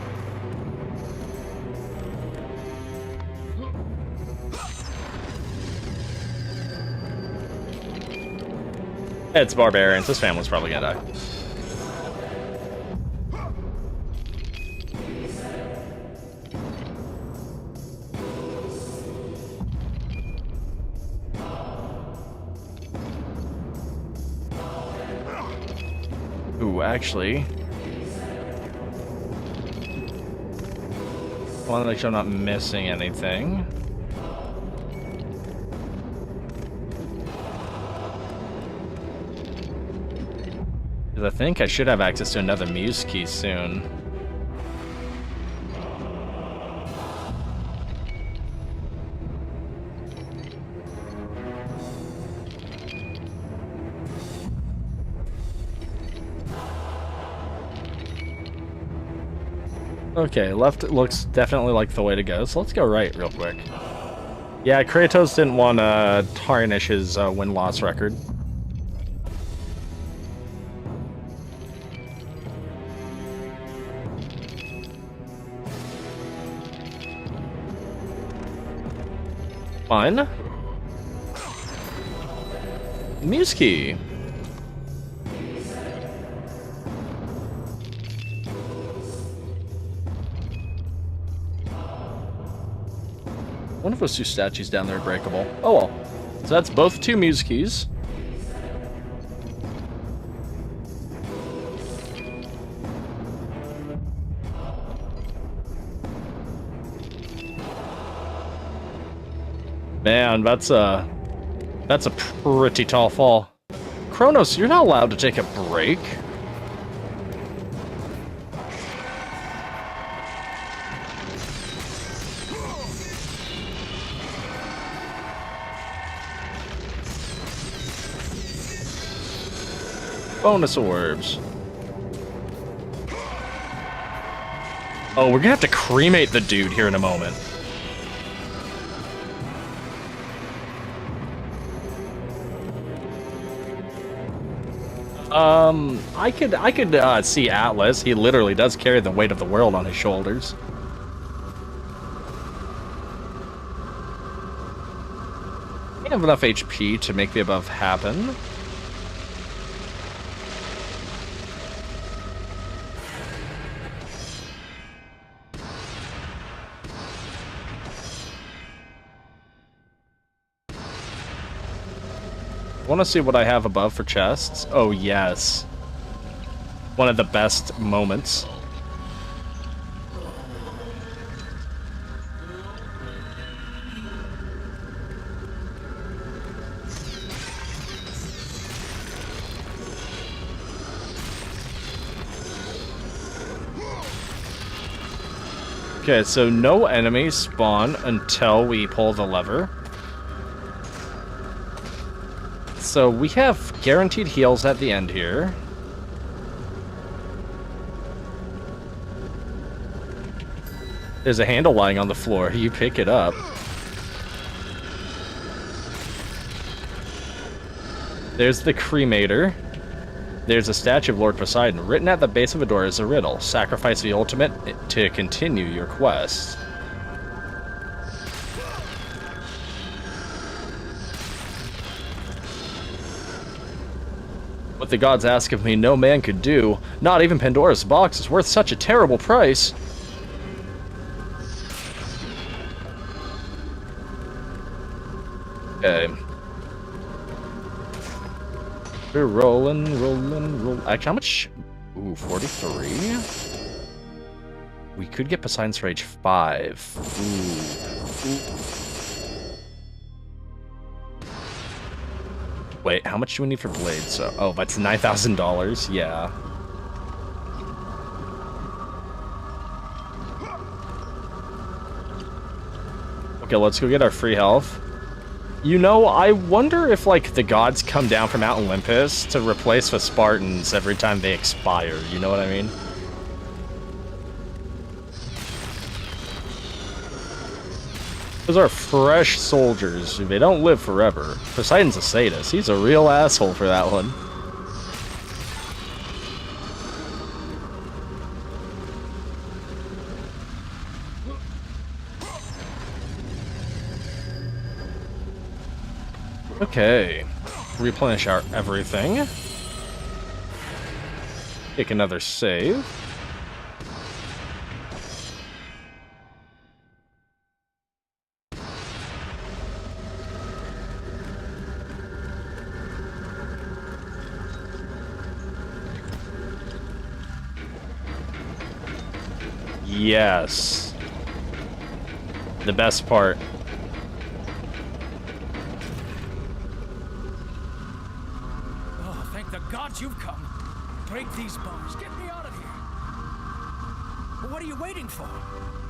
It's barbarians. This family's probably gonna die. Ooh, actually, I want to make sure I'm not missing anything. Because I think I should have access to another Muse key soon. Okay, left looks definitely like the way to go, so let's go right real quick. Yeah, Kratos didn't want to tarnish his win-loss record. Fun. Muse key. One of those two statues down there are breakable. Oh well. So that's both two Muse keys. Man, that's a pretty tall fall. Cronos, you're not allowed to take a break. Bonus orbs. Oh, we're gonna have to cremate the dude here in a moment. I could see Atlas. He literally does carry the weight of the world on his shoulders. I have enough HP to make the above happen. I want to see what I have above for chests. Oh, yes. One of the best moments. Okay, so no enemies spawn until we pull the lever. So we have guaranteed heals at the end here. There's a handle lying on the floor. You pick it up. There's the cremator. There's a statue of Lord Poseidon. Written at the base of a door is a riddle. Sacrifice the ultimate to continue your quest. What the gods ask of me, no man could do. Not even Pandora's box is worth such a terrible price. Okay. We're rolling. Actually, how much? Ooh, 43? We could get Poseidon's Rage 5. Ooh. Wait, how much do we need for blades? So, oh, that's $9,000. Yeah. Okay, let's go get our free health. You know, I wonder if, like, the gods come down from Mount Olympus to replace the Spartans every time they expire. You know what I mean? Those are fresh soldiers. They don't live forever. Poseidon's a sadist. He's a real asshole for that one. Okay. Replenish our everything. Take another save. Yes. The best part. Oh, thank the gods you've come. Break these bars. Get me out of here. But what are you waiting for?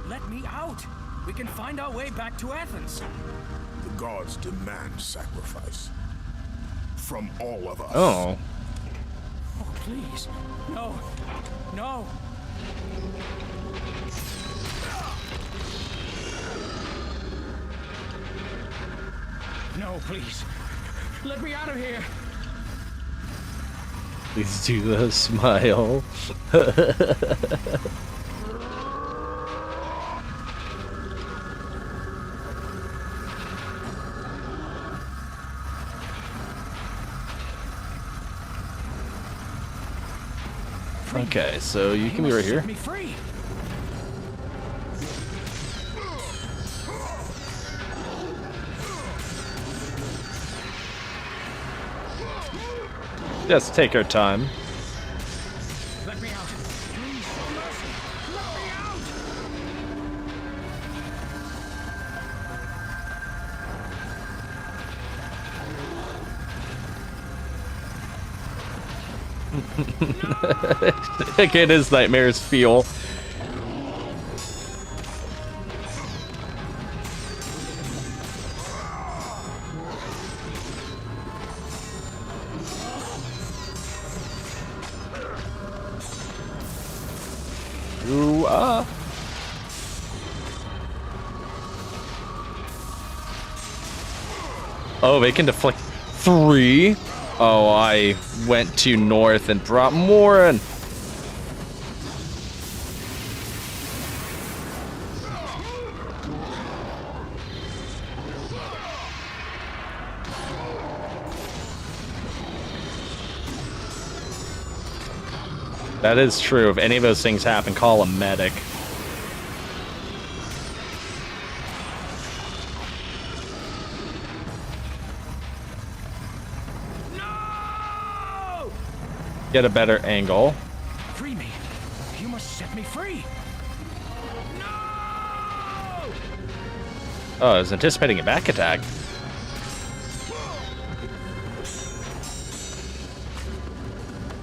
Let me out. We can find our way back to Athens. The gods demand sacrifice. From all of us. Oh. Oh, please. No. No. No, please. Let me out of here. Please do the smile. Okay, so you can be right here. Set me free. Just take our time. Let me out. Please, show mercy. Let me out. Again, his nightmares feel. Ooh, ah. Oh, they can deflect 3. Oh, I went to north and brought more in. That is true. If any of those things happen, call a medic. No! Get a better angle. Free me. You must set me free. No! Oh, I was anticipating a back attack.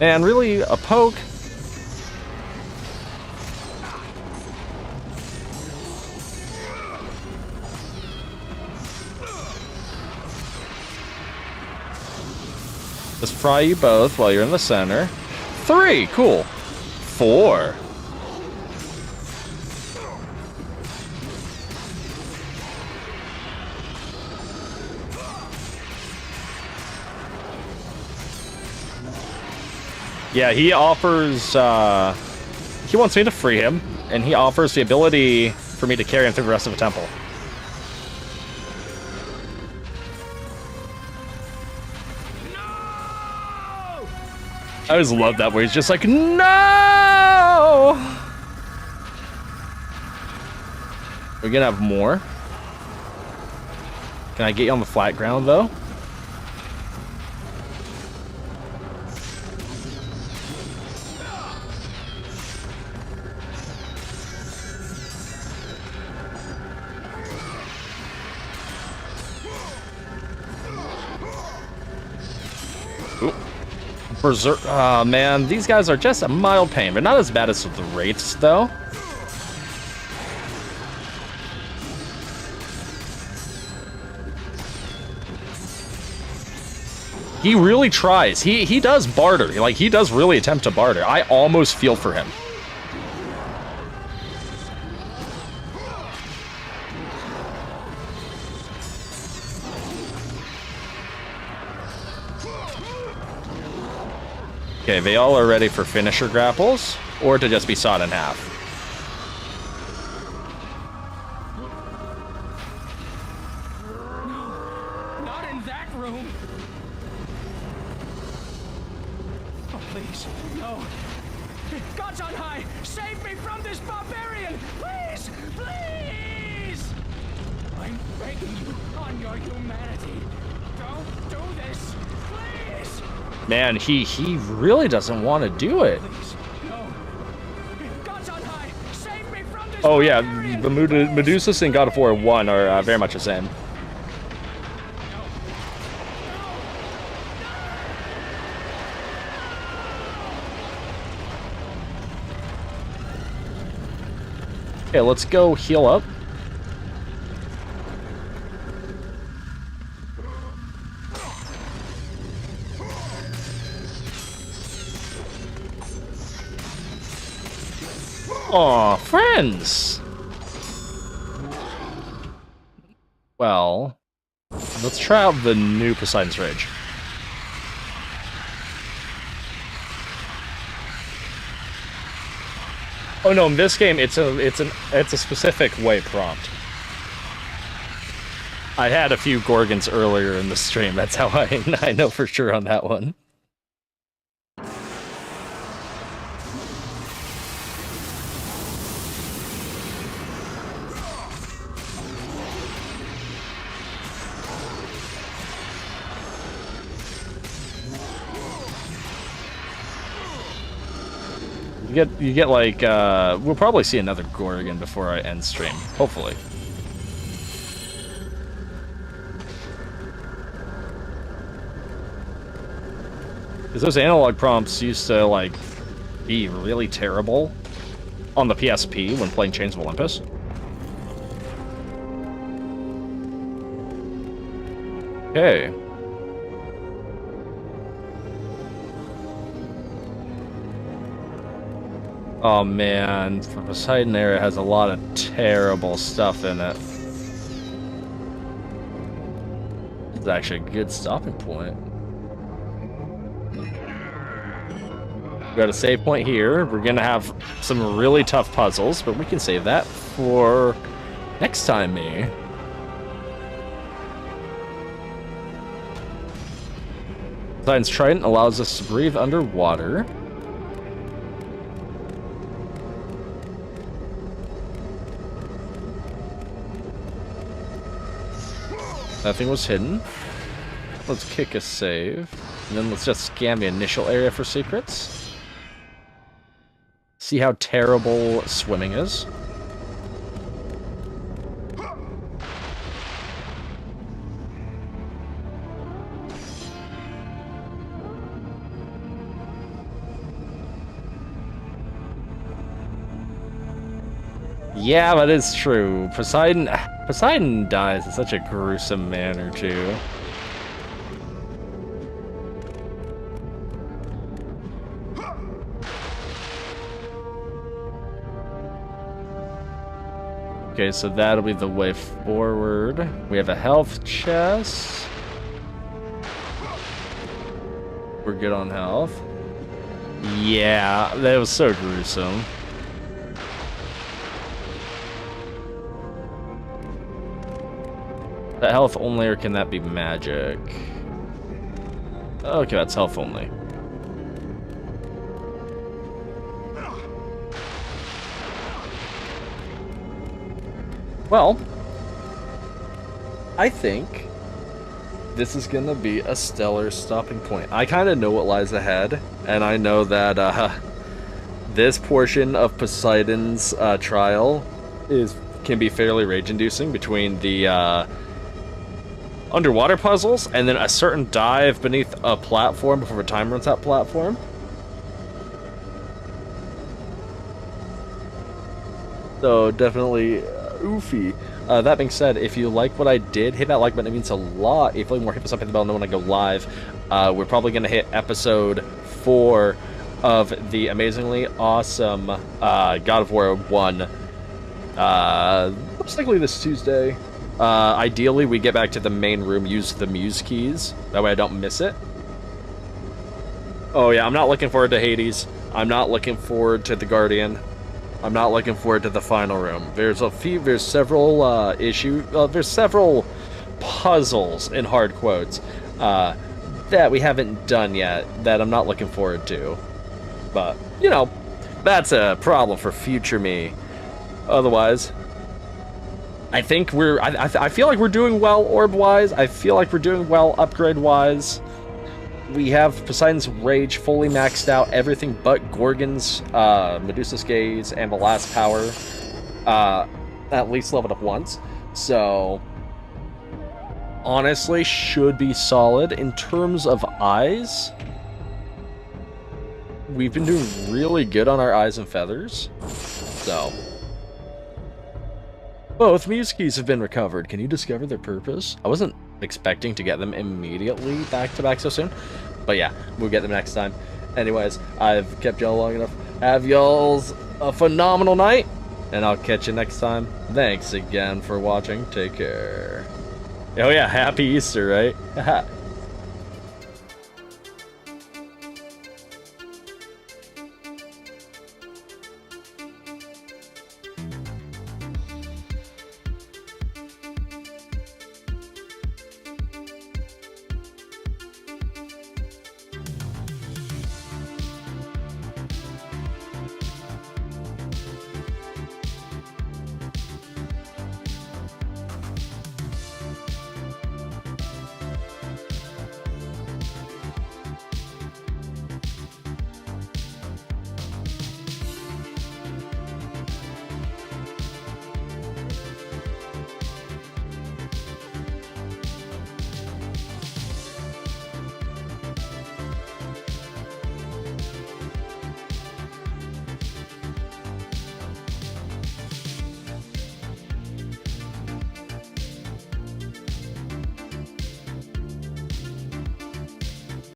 And really, a poke? Let's fry you both while you're in the center. 3, cool. 4. Yeah, he offers, he wants me to free him, and he offers the ability for me to carry him through the rest of the temple. No! I always love that where he's just like, no! We're gonna have more. Can I get you on the flat ground, though? Berserk. Oh, man, these guys are just a mild pain. They're not as bad as the Wraiths, though. He really tries. He does barter. Like, he does really attempt to barter. I almost feel for him. Okay, they all are ready for finisher grapples, or to just be sawed in half. No, not in that room. Oh, please, no. Gods on high, save me from this barbarian! Please, please! I'm begging you on your humanity. Don't do this, please! Man, he really doesn't want to do it. Please, no. Gods on high, save me from this Oh yeah, barbarian! the Medusa's and God of War 1 are very much the same. Okay, let's go heal up. Aw, friends! Well, let's try out the new Poseidon's Rage. Oh no, in this game it's a specific way prompt. I had a few Gorgons earlier in the stream, that's how I know for sure on that one. You get like, we'll probably see another Gorgon before I end stream, hopefully. Because those analog prompts used to, like, be really terrible on the PSP when playing Chains of Olympus. Okay. Oh man, the Poseidon area has a lot of terrible stuff in it. It's actually a good stopping point. We got a save point here. We're gonna have some really tough puzzles, but we can save that for next time, maybe. Poseidon's Trident allows us to breathe underwater. Nothing was hidden. Let's kick a save. And then let's just scan the initial area for secrets. See how terrible swimming is. Yeah, that is true. Poseidon dies in such a gruesome manner, too. Okay, so that'll be the way forward. We have a health chest. We're good on health. Yeah, that was so gruesome. That health only, or can that be magic? Okay, that's health only. Well, I think this is going to be a stellar stopping point. I kind of know what lies ahead, and I know that this portion of Poseidon's trial can be fairly rage-inducing between the underwater puzzles and then a certain dive beneath a platform before the time runs out platform. So definitely oofy. That being said, if you like what I did, hit that like button. It means a lot. If you like more, hit something the bell. Know when I go live. We're probably going to hit episode 4 of the amazingly awesome God of War 1. Most likely this Tuesday. Ideally, we get back to the main room, use the Muse keys. That way I don't miss it. Oh yeah, I'm not looking forward to Hades. I'm not looking forward to the Guardian. I'm not looking forward to the final room. There's several there's several puzzles in hard quotes that we haven't done yet that I'm not looking forward to. But, you know, that's a problem for future me. Otherwise, I think I feel like we're doing well orb-wise. I feel like we're doing well upgrade-wise. We have Poseidon's Rage fully maxed out, everything but Gorgon's Medusa's Gaze and the last power at least leveled up once. So, honestly, should be solid. In terms of eyes, we've been doing really good on our eyes and feathers. So, both Muse keys have been recovered. Can you discover their purpose? I wasn't expecting to get them immediately back to back so soon, but yeah, we'll get them next time. Anyways, I've kept y'all long enough. Have y'all's a phenomenal night, and I'll catch you next time. Thanks again for watching. Take care. Oh yeah, happy Easter, right?